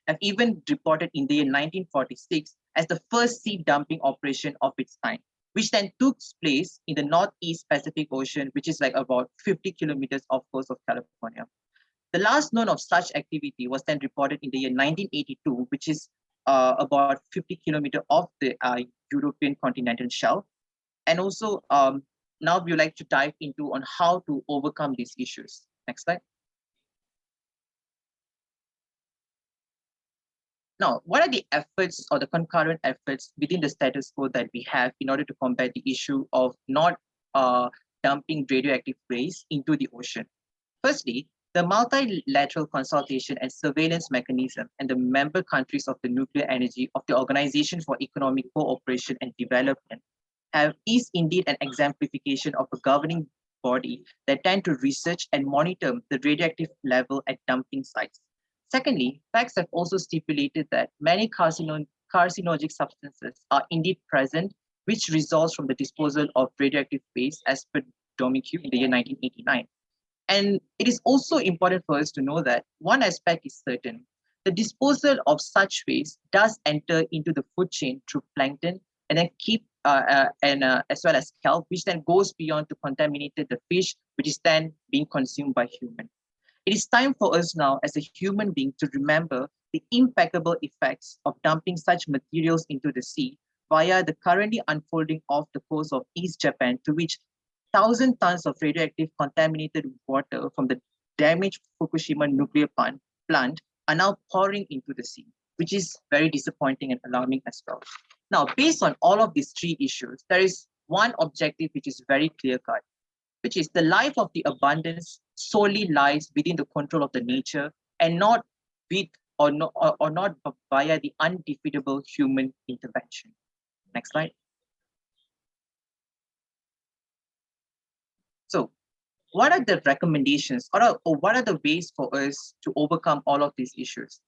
have even reported in the year 1946 as the first sea dumping operation of its kind, which then took place in the Northeast Pacific Ocean, which is like about 50 kilometers off coast of California. The last known of such activity was then reported in the year 1982, which is about 50 kilometers off the European continental shelf. And also, now we would like to dive into on how to overcome these issues. Next slide. Now, what are the efforts or the concurrent efforts within the status quo that we have in order to combat the issue of not dumping radioactive waste into the ocean? Firstly, the multilateral consultation and surveillance mechanism and the member countries of the nuclear energy of the Organization for Economic Cooperation and Development is indeed an exemplification of a governing body that tend to research and monitor the radioactive level at dumping sites. Secondly, facts have also stipulated that many carcinogenic substances are indeed present, which results from the disposal of radioactive waste as per Domicu in the year 1989. And it is also important for us to know that one aspect is certain. The disposal of such waste does enter into the food chain through plankton and then as well as kelp, which then goes beyond to contaminate the fish, which is then being consumed by humans. It is time for us now as a human being to remember the impeccable effects of dumping such materials into the sea, via the currently unfolding off the coast of East Japan, to which 1,000 tons of radioactive contaminated water from the damaged Fukushima nuclear plant are now pouring into the sea, which is very disappointing and alarming as well. Now, based on all of these three issues, there is one objective which is very clear-cut, which is the life of the abundance solely lies within the control of the nature and not with or not via the undefeatable human intervention. Next slide. So, what are the recommendations or what are the ways for us to overcome all of these issues?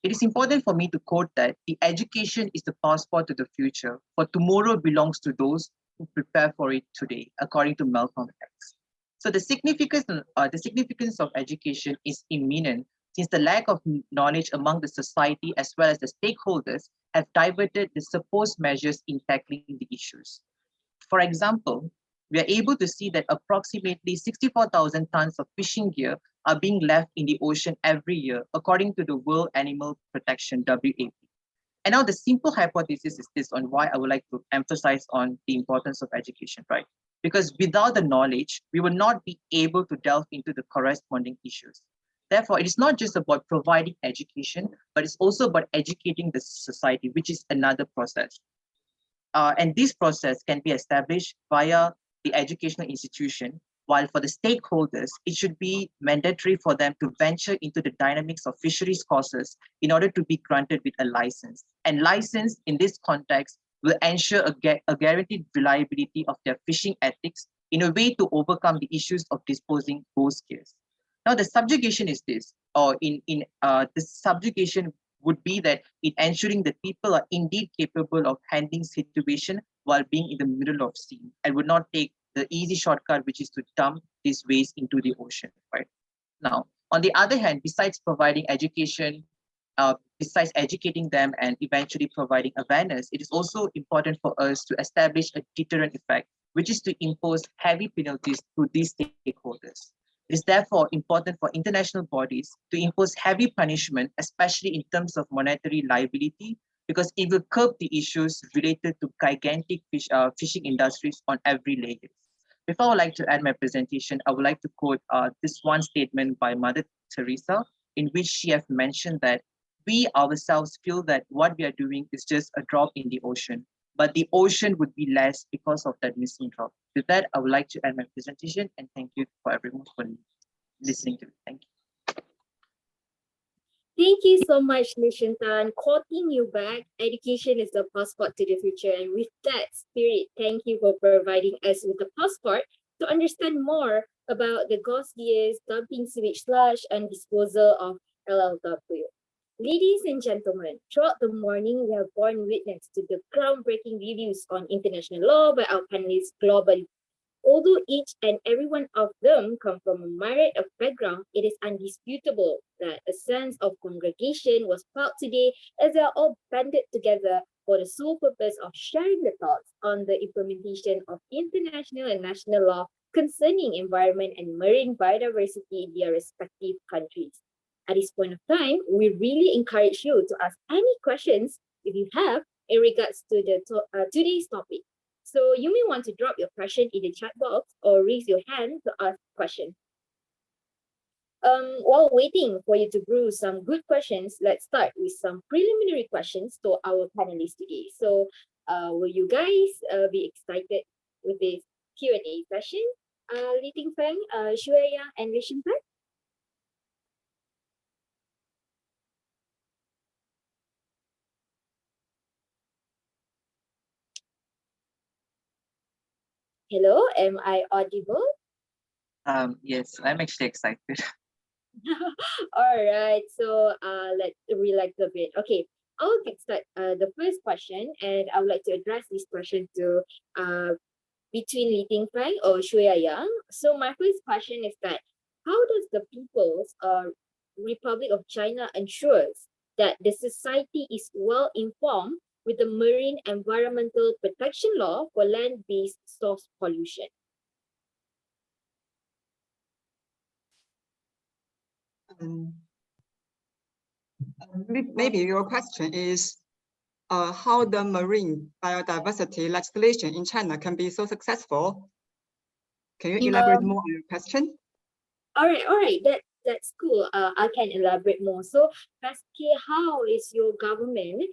It is important for me to quote that the education is the passport to the future, for tomorrow belongs to those who prepare for it today, according to Malcolm X. So the significance of education is imminent, since the lack of knowledge among the society as well as the stakeholders have diverted the supposed measures in tackling the issues. For example, we are able to see that approximately 64,000 tons of fishing gear are being left in the ocean every year, according to the World Animal Protection, WAP. And now the simple hypothesis is this on why I would like to emphasize on the importance of education, right? Because without the knowledge, we will not be able to delve into the corresponding issues. Therefore, it is not just about providing education, but it's also about educating the society, which is another process. And this process can be established via the educational institution, while for the stakeholders, it should be mandatory for them to venture into the dynamics of fisheries courses in order to be granted with a license. And license in this context will ensure a guaranteed reliability of their fishing ethics in a way to overcome the issues of disposing ghost gears. Now, the subjugation is this, or the subjugation would be that in ensuring that people are indeed capable of handling situation while being in the middle of sea and would not take the easy shortcut, which is to dump this waste into the ocean, right? Now, on the other hand, besides providing education, besides educating them and eventually providing awareness, it is also important for us to establish a deterrent effect, which is to impose heavy penalties to these stakeholders. It is therefore important for international bodies to impose heavy punishment, especially in terms of monetary liability, because it will curb the issues related to gigantic fishing industries on every layer. Before I would like to add my presentation, I would like to quote this one statement by Mother Teresa, in which she has mentioned that we ourselves feel that what we are doing is just a drop in the ocean, but the ocean would be less because of that missing drop. With that, I would like to end my presentation, and thank you for everyone for listening to me. Thank you. Thank you so much, Lishanthan. Quoting you back, education is the passport to the future. And with that spirit, thank you for providing us with the passport to understand more about the ghost gears, dumping sewage sludge, and disposal of LLW. Ladies and gentlemen, throughout the morning, we have borne witness to the groundbreaking reviews on international law by our panelists globally. Although each and every one of them come from a myriad of background, it is undisputable that a sense of congregation was felt today as they are all banded together for the sole purpose of sharing the thoughts on the implementation of international and national law concerning environment and marine biodiversity in their respective countries. At this point of time, we really encourage you to ask any questions if you have in regards to the today's topic. So you may want to drop your question in the chat box or raise your hand to ask a question. While waiting for you to brew some good questions, let's start with some preliminary questions to our panelists today. So will you guys be excited with this Q&A session? Li Feng, Shuya Yang, and Lishanthan? Hello, am I audible? Yes, I'm actually excited. All right, so let's relax a bit. Okay, I'll get started. The first question, and I would like to address this question to between Li Feng or Shuya Yang. So my first question is that how does the People's Republic of China ensures that the society is well informed with the marine environmental protection law for land-based source pollution? Maybe your question is how the marine biodiversity legislation in China can be so successful. Can you elaborate more on your question? All right, that's cool. I can elaborate more. So, firstly, how is your government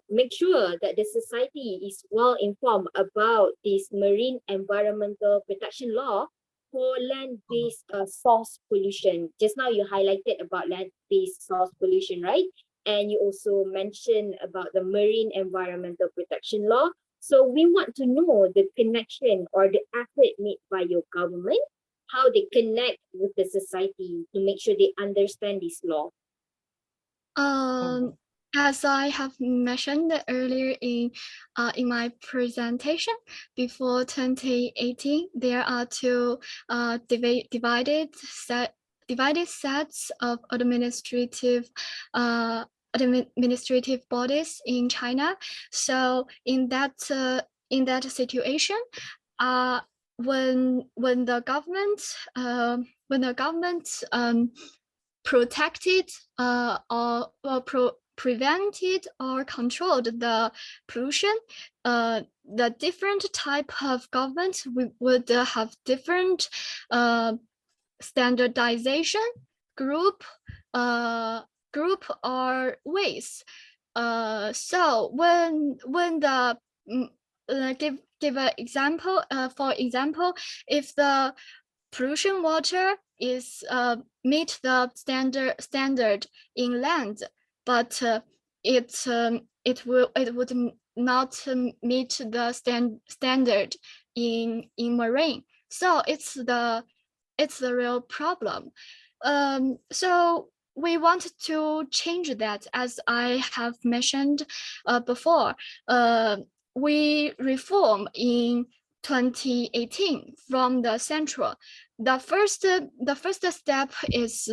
make sure that the society is well informed about this marine environmental protection law for land-based source pollution? Just now you highlighted about land-based source pollution, right? And you also mentioned about the marine environmental protection law. So we want to know the connection or the effort made by your government, how they connect with the society to make sure they understand this law. As I have mentioned earlier in my presentation, before 2018, there are two divided sets of administrative bodies in China. So in that situation, when the government protected or prevented or controlled the pollution, the different type of government would have different standardization group or ways. So when the give an example, for example, if the pollution water is meet the standard in land, but it would not meet the standard in marine. So it's the real problem. So we want to change that, as I have mentioned before. We reform in 2018 from the central. The first step is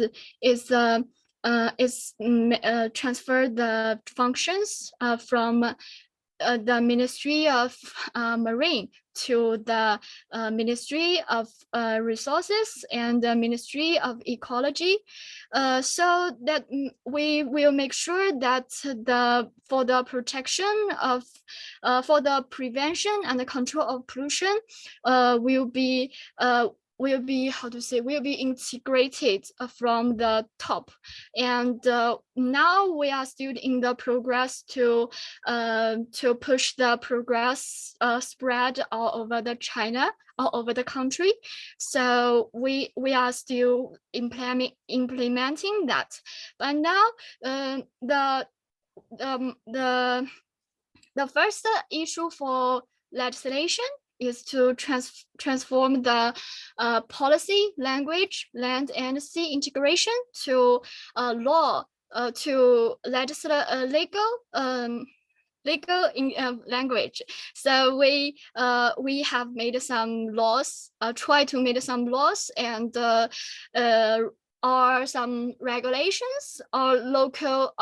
transfer the functions from the Ministry of Marine to the Ministry of Resources and the Ministry of Ecology, so that we will make sure that for the protection of for the prevention and the control of pollution will be integrated from the top. And now we are still in the progress to push the progress spread all over the China, all over the country. So we are still implementing that. But now the first issue for legislation is to transform the policy, language, land and sea integration to law, to legal in language. So we have made some laws, try to make some laws and or some regulations or local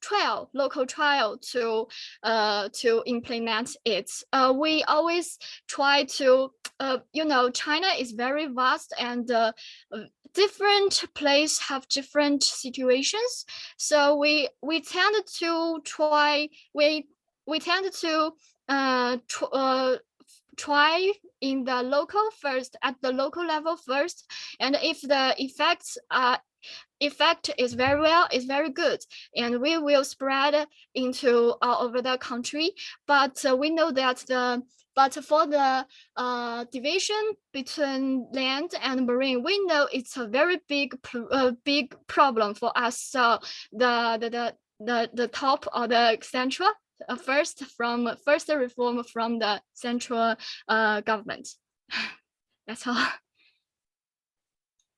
trial to implement it. We always try to, China is very vast and different places have different situations. So we tend to try try in the local first, at the local level first, and if the effect is very good, and we will spread into all over the country. But we know that for the division between land and marine, we know it's a very big problem for us. So the top or the central first reform from the central government. That's all.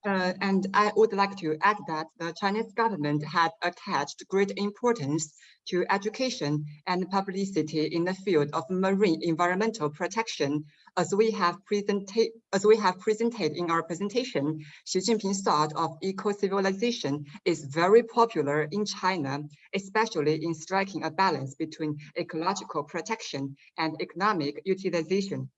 And I would like to add that the Chinese government had attached great importance to education and publicity in the field of marine environmental protection. As we have presented in our presentation, Xi Jinping's thought of eco-civilization is very popular in China, especially in striking a balance between ecological protection and economic utilization.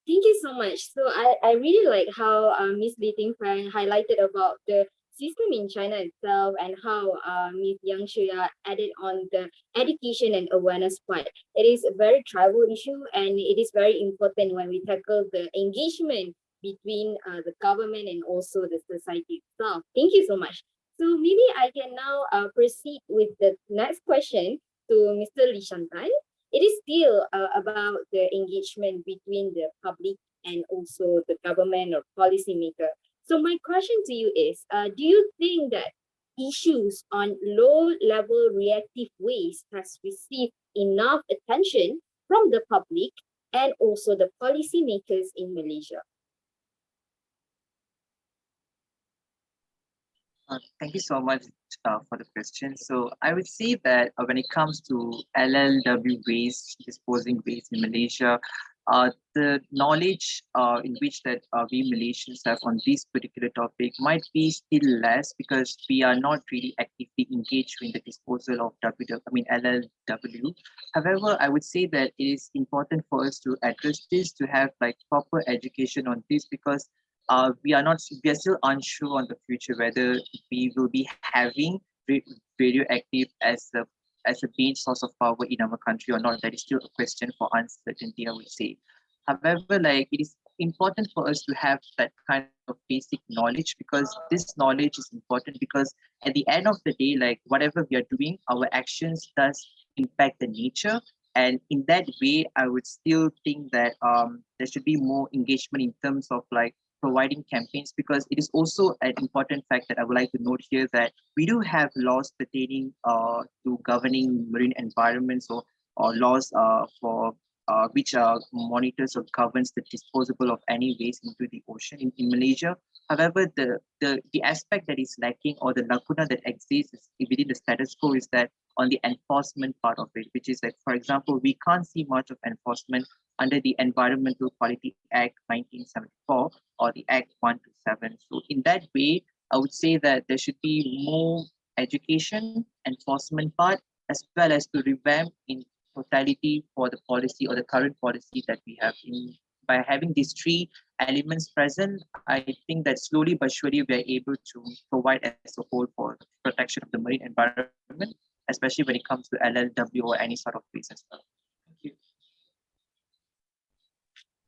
Thank you so much. So I really like how Ms. Li Tingfang highlighted about the system in China itself and how Ms. Yang Shuya added on the education and awareness part. It is a very tribal issue, and it is very important when we tackle the engagement between the government and also the society itself. Thank you so much. So maybe I can now proceed with the next question to Mr. Lishanthan. It is still about the engagement between the public and also the government or policymaker. So my question to you is, do you think that issues on low-level reactive waste has received enough attention from the public and also the policymakers in Malaysia? Thank you so much for the question. So I would say that when it comes to LLW waste, disposing waste in Malaysia, the knowledge in which that we Malaysians have on this particular topic might be still less because we are not really actively engaged in the disposal of LLW. However, I would say that it is important for us to address this, to have like proper education on this, because we are still unsure on the future whether we will be having radioactive as a main source of power in our country or not. That is still a question for uncertainty, I would say. However, like it is important for us to have that kind of basic knowledge, because this knowledge is important, because at the end of the day, like whatever we are doing, our actions does impact the nature. And in that way, I would still think that there should be more engagement in terms of like providing campaigns, because it is also an important fact that I would like to note here that we do have laws pertaining to governing marine environments, or laws for which monitors or governs the disposal of any waste into the ocean in Malaysia. However, the aspect that is lacking, or the lacuna that exists within the status quo, is that on the enforcement part of it, which is like, for example, we can't see much of enforcement under the Environmental Quality Act 1974 or the Act 127. So in that way, I would say that there should be more education, enforcement part, as well as to revamp in totality for the policy or the current policy that we have. By having these three elements present, I think that slowly but surely we are able to provide as a whole for the protection of the marine environment, especially when it comes to LLW or any sort of waste as well. Thank you.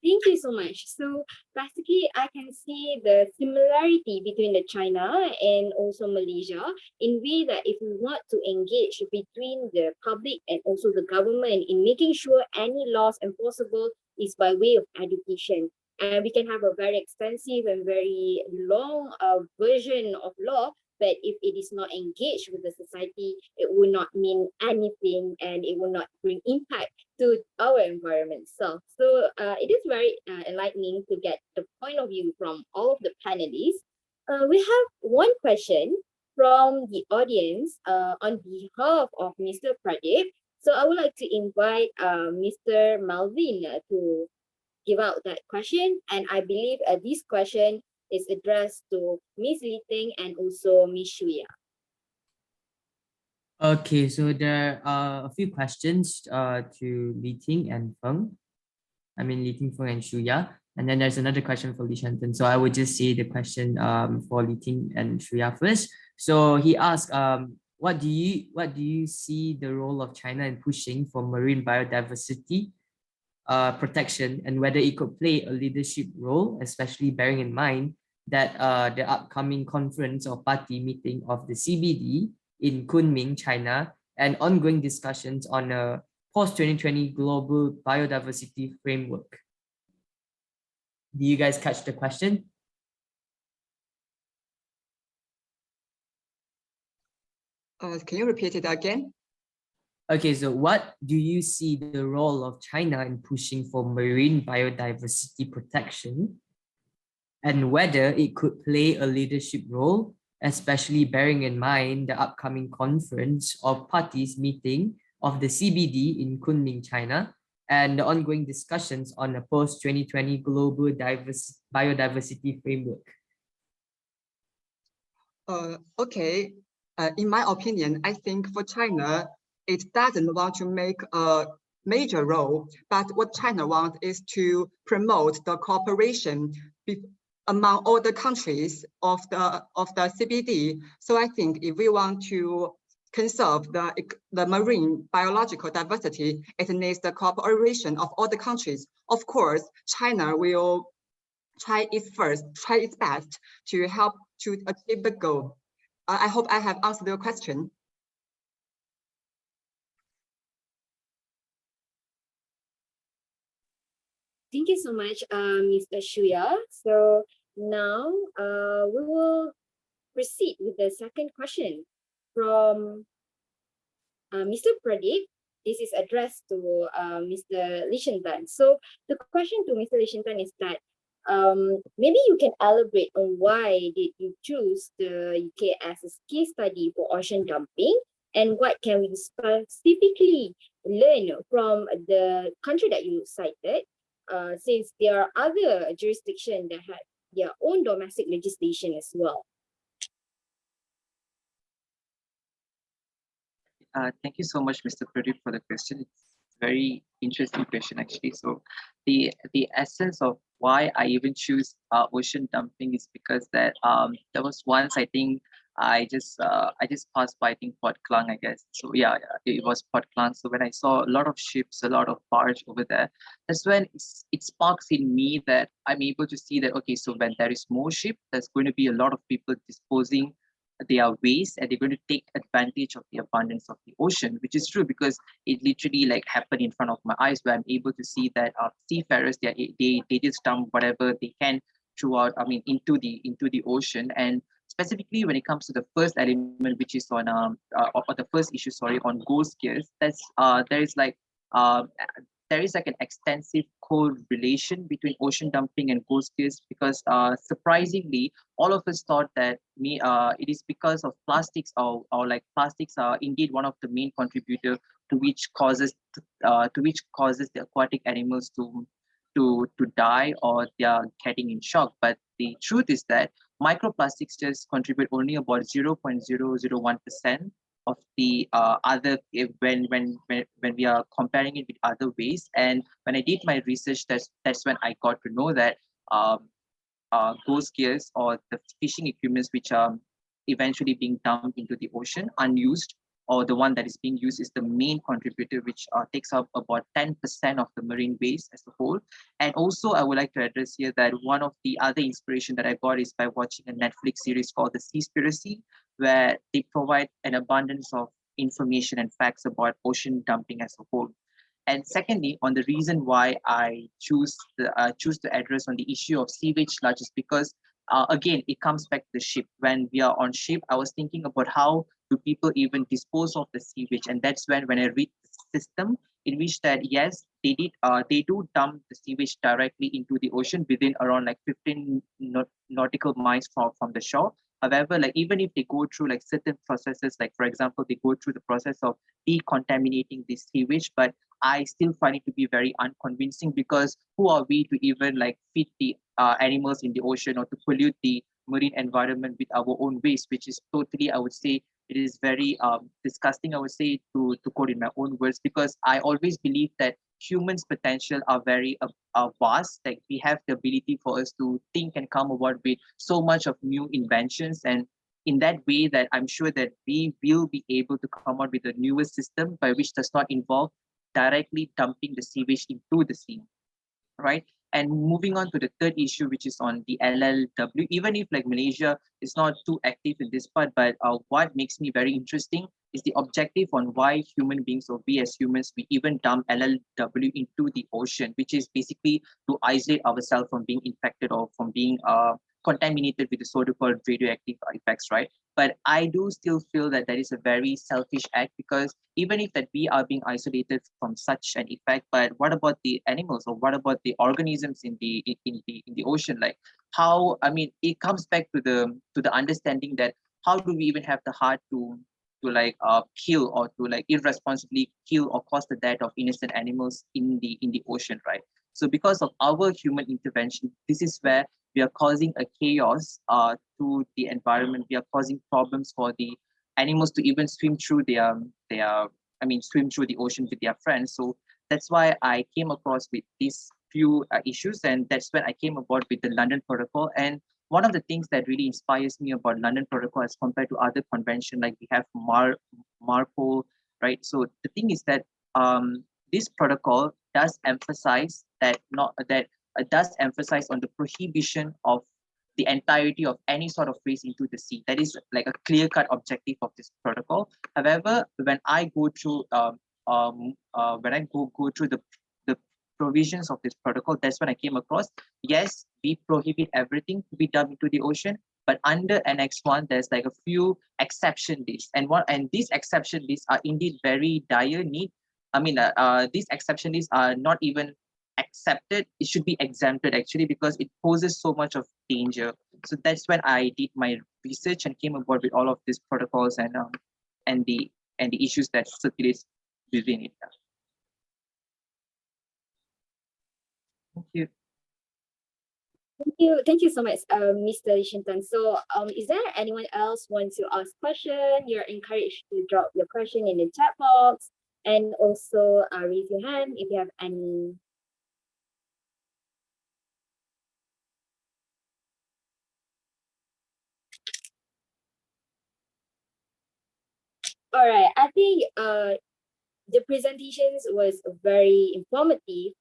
Thank you so much. So basically, I can see the similarity between the China and also Malaysia in way that if we want to engage between the public and also the government in making sure any laws enforceable is by way of education. And we can have a very extensive and very long version of law, but if it is not engaged with the society, it will not mean anything and it will not bring impact to our environment itself. So it is very enlightening to get the point of view from all of the panelists. We have one question from the audience on behalf of Mr. Pradeep. So I would like to invite Mr. Malvin to give out that question. And I believe this question is addressed to Ms. Li Ting and also Ms. Shuya. Okay, so there are a few questions to Li Ting and Feng. Li Ting, Feng, and Shuya. And then there's another question for Lishanthan. So I would just say the question for Li Ting and Shuya first. So he asked, what do you see the role of China in pushing for marine biodiversity protection, and whether it could play a leadership role, especially bearing in mind that the upcoming conference or party meeting of the CBD in Kunming, China, and ongoing discussions on a post-2020 global biodiversity framework. Do you guys catch the question? Can you repeat it again? Okay, so what do you see the role of China in pushing for marine biodiversity protection, and whether it could play a leadership role, especially bearing in mind the upcoming conference of parties meeting of the CBD in Kunming, China, and the ongoing discussions on a post-2020 global biodiversity framework? Okay, in my opinion, I think for China, it doesn't want to make a major role, but what China wants is to promote the cooperation among all the countries of the CBD. So I think if we want to conserve the marine biological diversity, it needs the cooperation of all the countries. Of course, China will try its best to help to achieve the goal. I hope I have answered your question. Thank you so much, Mr. Shuya. So now we will proceed with the second question from Mr. Pradeep. This is addressed to Mr. Lishanthan. So the question to Mr. Lishanthan is that maybe you can elaborate on why did you choose the UK as a case study for ocean dumping, and what can we specifically learn from the country that you cited, since there are other jurisdictions that have their own domestic legislation as well. Thank you so much, Mr. Pradeep, for the question. It's a very interesting question, actually. So the essence of why I even choose ocean dumping is because that there was once, I think, I just passed by, I think, Port Klang, I guess. So yeah, it was Port Klang. So when I saw a lot of ships, a lot of barge over there, that's when it sparks in me that I'm able to see that, okay, so when there is more ship, there's going to be a lot of people disposing their waste, and they're going to take advantage of the abundance of the ocean, which is true because it literally like happened in front of my eyes, where I'm able to see that seafarers, they just dump whatever they can throughout, I mean, into the ocean. And specifically when it comes to the first element, which is on or the first issue, sorry, on ghost gears, that's there is like an extensive correlation between ocean dumping and ghost gears, because surprisingly, all of us thought that it is because of plastics, or like plastics are indeed one of the main contributor to which causes the aquatic animals to die, or they are getting in shock. But the truth is that microplastics just contribute only about 0.001% of the other, when we are comparing it with other ways. And when I did my research, that's when I got to know that ghost gears, or the fishing equipments which are eventually being dumped into the ocean unused, or the one that is being used, is the main contributor, which takes up about 10% of the marine waste as a whole. And also, I would like to address here that one of the other inspiration that I got is by watching a Netflix series called The Seaspiracy, where they provide an abundance of information and facts about ocean dumping as a whole. And secondly, on the reason why I choose to address on the issue of sewage sludge is because again, it comes back to the ship. When we are on ship, I was thinking about how do people even dispose of the sewage, and that's when I read the system in which that yes, they do dump the sewage directly into the ocean within around like 15 nautical miles from the shore. However, like even if they go through like certain processes, like for example, they go through the process of decontaminating the sewage, but I still find it to be very unconvincing, because who are we to even like feed the animals in the ocean, or to pollute the marine environment with our own waste, which is totally, I would say, it is very disgusting, I would say, to quote in my own words, because I always believe that humans' potential are very vast. Like we have the ability for us to think and come about with so much of new inventions, and in that way that I'm sure that we will be able to come out with a newer system by which does not involve directly dumping the sewage into the sea, right? And moving on to the third issue, which is on the LLW, even if like Malaysia is not too active in this part, but what makes me very interesting is the objective on why human beings, or we as humans, we even dump LLW into the ocean, which is basically to isolate ourselves from being infected, or from being contaminated with the so-called radioactive effects, right? But I do still feel that that is a very selfish act, because even if that we are being isolated from such an effect, but what about the animals, or what about the organisms in the ocean? Like how, I mean, it comes back to the understanding that how do we even have the heart to like kill, or to like irresponsibly kill or cause the death of innocent animals in the ocean, right? So because of our human intervention, this is where we are causing a chaos to the environment. We are causing problems for the animals to even swim through swim through the ocean with their friends. So that's why I came across with this few issues, and that's when I came aboard with the London Protocol. And one of the things that really inspires me about London Protocol as compared to other conventions, like we have MARPOL, right? So the thing is that this protocol does emphasize that does emphasize on the prohibition of the entirety of any sort of race into the sea. That is like a clear-cut objective of this protocol. However, when I go through go through the provisions of this protocol, that's when I came across, yes, we prohibit everything to be dumped into the ocean, but under Annex 1, there's like a few exception lists. And these exception lists are indeed very dire need. I mean, these exception lists are not even accepted. It should be exempted actually, because it poses so much of danger. So that's when I did my research and came aboard with all of these protocols and the issues that circulate within it. Thank you. Thank you so much, Mr. Lishanthan. So, is there anyone else want to ask question? You're encouraged to drop your question in the chat box, and also raise your hand if you have any. All right, I think the presentations was very informative.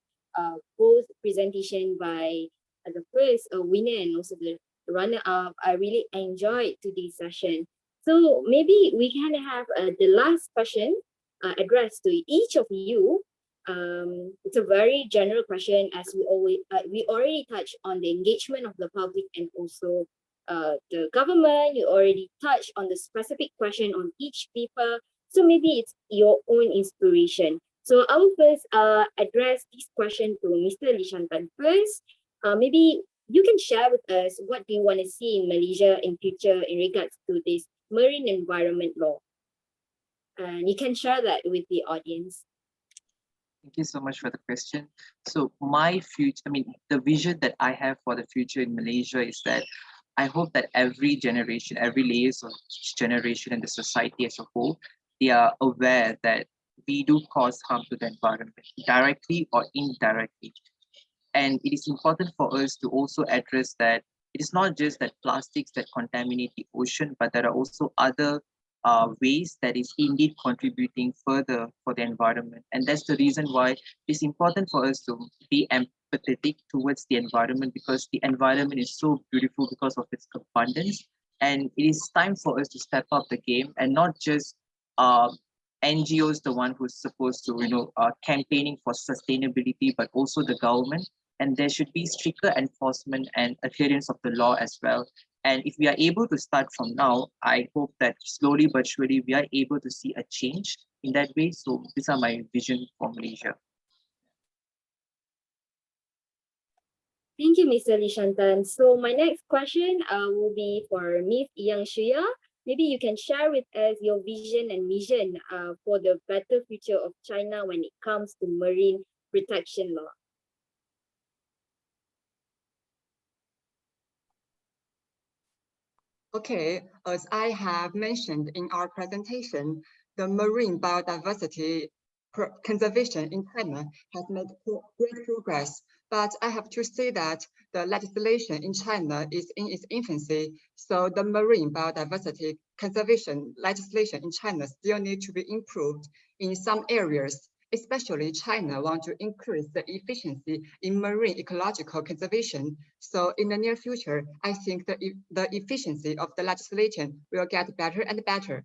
Both presentation by the first winner and also the runner-up. I really enjoyed today's session. So maybe we can have the last question addressed to each of you. It's a very general question, as we already touched on the engagement of the public and also the government. You already touched on the specific question on each paper. So maybe it's your own inspiration. So I will first address this question to Mr. Lishanthan first. Maybe you can share with us what do you want to see in Malaysia in future in regards to this marine environment law. And you can share that with the audience. Thank you so much for the question. So the vision that I have for the future in Malaysia is that I hope that every generation, every layers of each generation and the society as a whole, they are aware that we do cause harm to the environment, directly or indirectly. And it is important for us to also address that it is not just that plastics that contaminate the ocean, but there are also other ways that is indeed contributing further for the environment. And that's the reason why it's important for us to be empathetic towards the environment, because the environment is so beautiful because of its abundance. And it is time for us to step up the game and not just NGOs, the one who's supposed to, campaigning for sustainability, but also the government. And there should be stricter enforcement and adherence of the law as well. And if we are able to start from now, I hope that slowly but surely we are able to see a change in that way. So these are my vision for Malaysia. Thank you, Mr. Lishanthan. So my next question will be for Ms. Yang Shuya. Maybe you can share with us your vision and mission for the better future of China when it comes to marine protection law. Okay, as I have mentioned in our presentation, the marine biodiversity conservation in China has made great progress, but I have to say that the legislation in China is in its infancy, so the marine biodiversity conservation legislation in China still needs to be improved in some areas. Especially China wants to increase the efficiency in marine ecological conservation. So in the near future, I think the efficiency of the legislation will get better and better.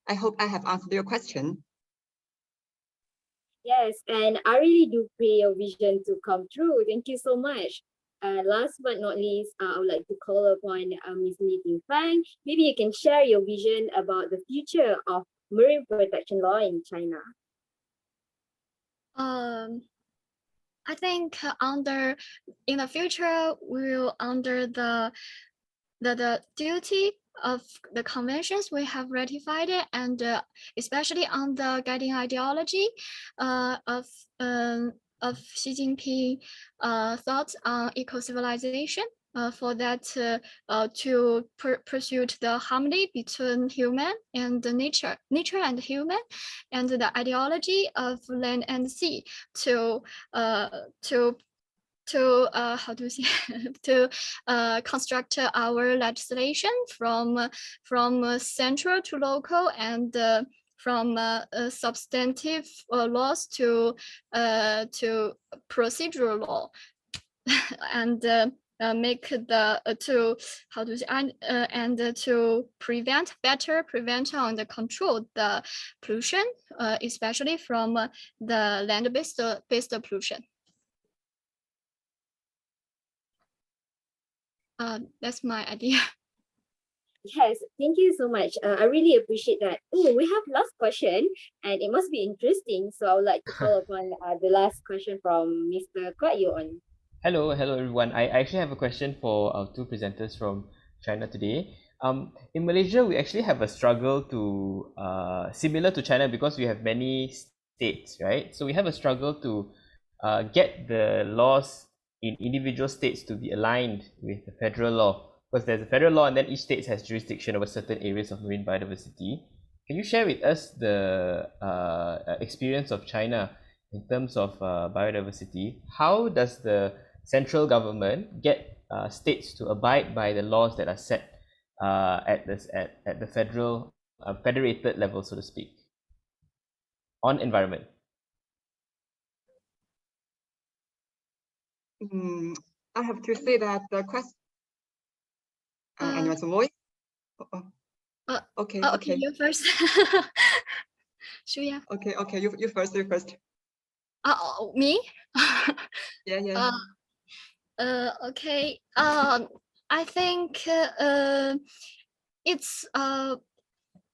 I hope I have answered your question. Yes, and I really do pray your vision to come true. Thank you so much. Last but not least, I would like to call upon Ms. Li Feng. Maybe you can share your vision about the future of marine protection law in China. I think in the future we'll under the duty of the conventions we have ratified it, and especially on the guiding ideology of Xi Jinping thoughts on eco-civilization. to pursue the harmony between human and the nature and human, and the ideology of land and sea to how do you say to construct our legislation from central to local, and from substantive laws to procedural law, and make the to how to say and to prevent and control the pollution, especially from the land-based pollution. That's my idea. Yes, thank you so much. I really appreciate that. Oh, we have last question, and it must be interesting. So I would like to call upon the last question from Mr. Kwek on. Hello everyone. I actually have a question for our two presenters from China today. In Malaysia, we actually have a struggle to similar to China, because we have many states, right? So we have a struggle to get the laws in individual states to be aligned with the federal law, because there's a federal law and then each state has jurisdiction over certain areas of marine biodiversity. Can you share with us the experience of China in terms of biodiversity? How does the central government get states to abide by the laws that are set at the federal federated level, so to speak, on environment? I have to say that the question. Anyone's voice? Okay. Okay, you first. Shuya. Okay. You first. Me? Yeah. Okay. I think it's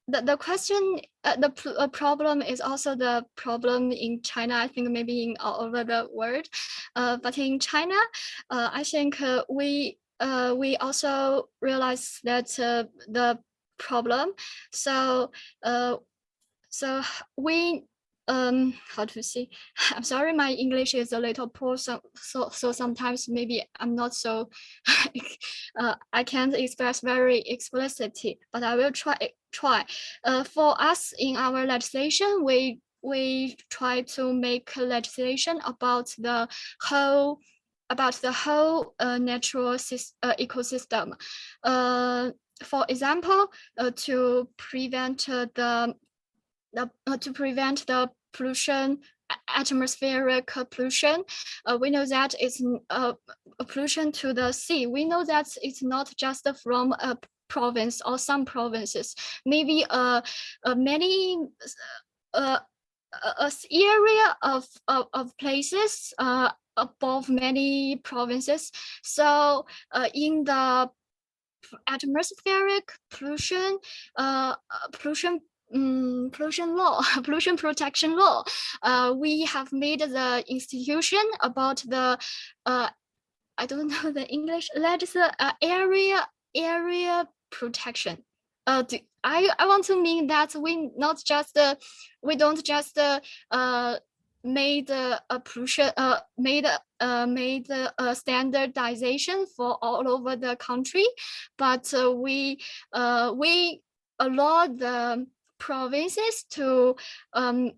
the question, the problem is also the problem in China. I think maybe in all over the world, but in China, I think we also realize that the problem. So we how to say, I'm sorry, my English is a little poor, so sometimes maybe I'm not so I can't express very explicitly, but I will try. For us in our legislation, we try to make legislation about the whole natural ecosystem. For example, to prevent the pollution, atmospheric pollution. We know that it's a pollution to the sea. We know that it's not just from a province or some provinces. Maybe many area of places above many provinces. So in the atmospheric pollution pollution protection law, we have made the institution about the I don't know the English, area protection. I want to mean that we don't just made a pollution made a standardization for all over the country, but we allow the provinces to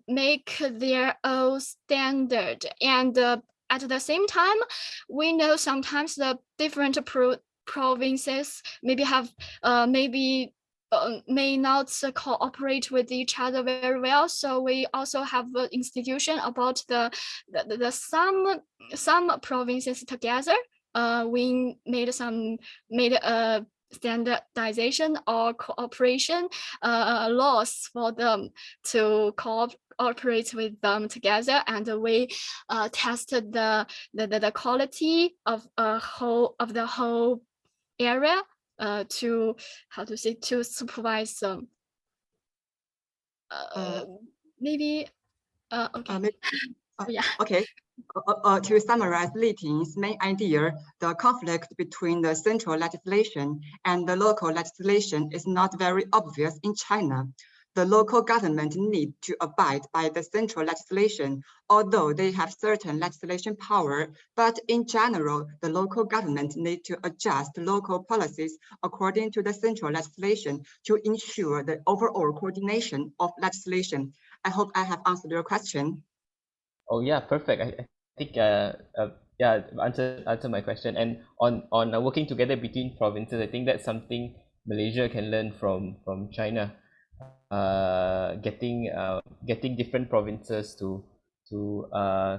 make their own standard, and at the same time, we know sometimes the different provinces maybe have may not cooperate with each other very well. So we also have an institution about the some provinces together. We made a standardization or cooperation laws for them to cooperate with them together, and we tested the quality of the whole area to supervise them. Maybe okay. Yeah. Okay. To summarize Li Ting's main idea, the conflict between the central legislation and the local legislation is not very obvious in China. The local government need to abide by the central legislation, although they have certain legislation power, but in general, the local government need to adjust local policies according to the central legislation to ensure the overall coordination of legislation. I hope I have answered your question. Oh yeah, perfect. I think yeah, answer my question. And on working together between provinces, I think that's something Malaysia can learn from China. Getting different provinces to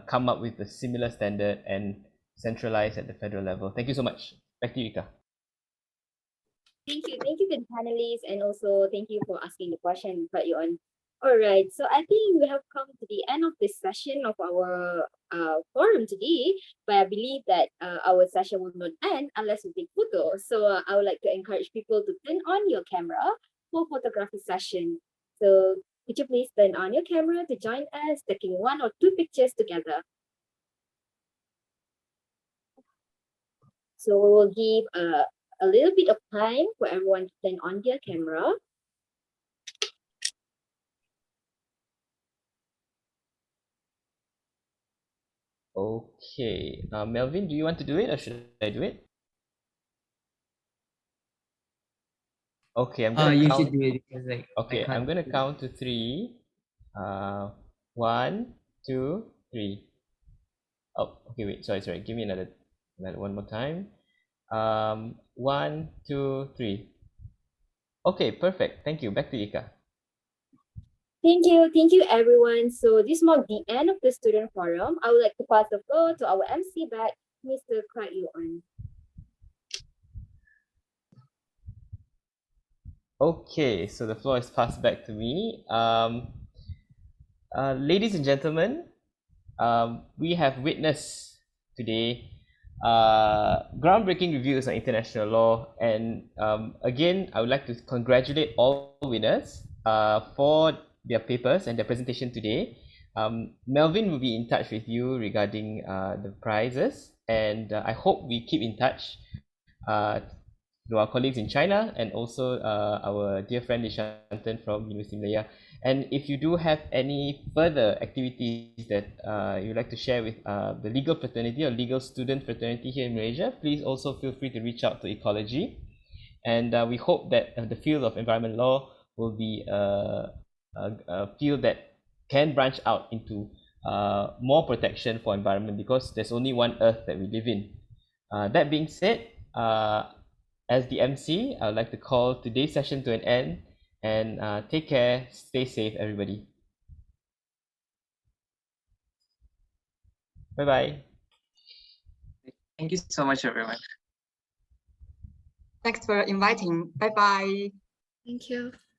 come up with a similar standard and centralize at the federal level. Thank you so much. Back to you, Ika. Thank you to the panelists, and also thank you for asking the question, Pak Yuan. All right, so I think we have come to the end of this session of our forum today, but I believe that our session will not end unless we take photos. So I would like to encourage people to turn on your camera for photography session. So could you please turn on your camera to join us, taking 1 or 2 pictures together. So we will give a little bit of time for everyone to turn on their camera. Okay, Melvin, do you want to do it or should I do it? Okay, I'm gonna You count. should do it because like Okay, I'm gonna count to 3. 1, 2, 3. Oh, okay, wait, sorry. Give me another one more time. 1, 2, 3. Okay, perfect. Thank you. Back to Ika. Thank you everyone. So this marks the end of the student forum. I would like to pass the floor to our MC back, Mr. Kwak Yuan. Okay, so the floor is passed back to me. Ladies and gentlemen, we have witnessed today groundbreaking reviews on international law, and again, I would like to congratulate all winners for their papers and their presentation today. Melvin will be in touch with you regarding the prizes, and I hope we keep in touch to our colleagues in China, and also our dear friend Lishanthan from Universiti Malaya. And if you do have any further activities that you'd like to share with the legal fraternity or legal student fraternity here in Malaysia, please also feel free to reach out to Ecology. And we hope that the field of environment law will be a field that can branch out into more protection for environment, because there's only one Earth that we live in. That being said, as the MC, I would like to call today's session to an end, and take care, stay safe, everybody. Bye-bye. Thank you so much, everyone. Thanks for inviting. Bye-bye. Thank you.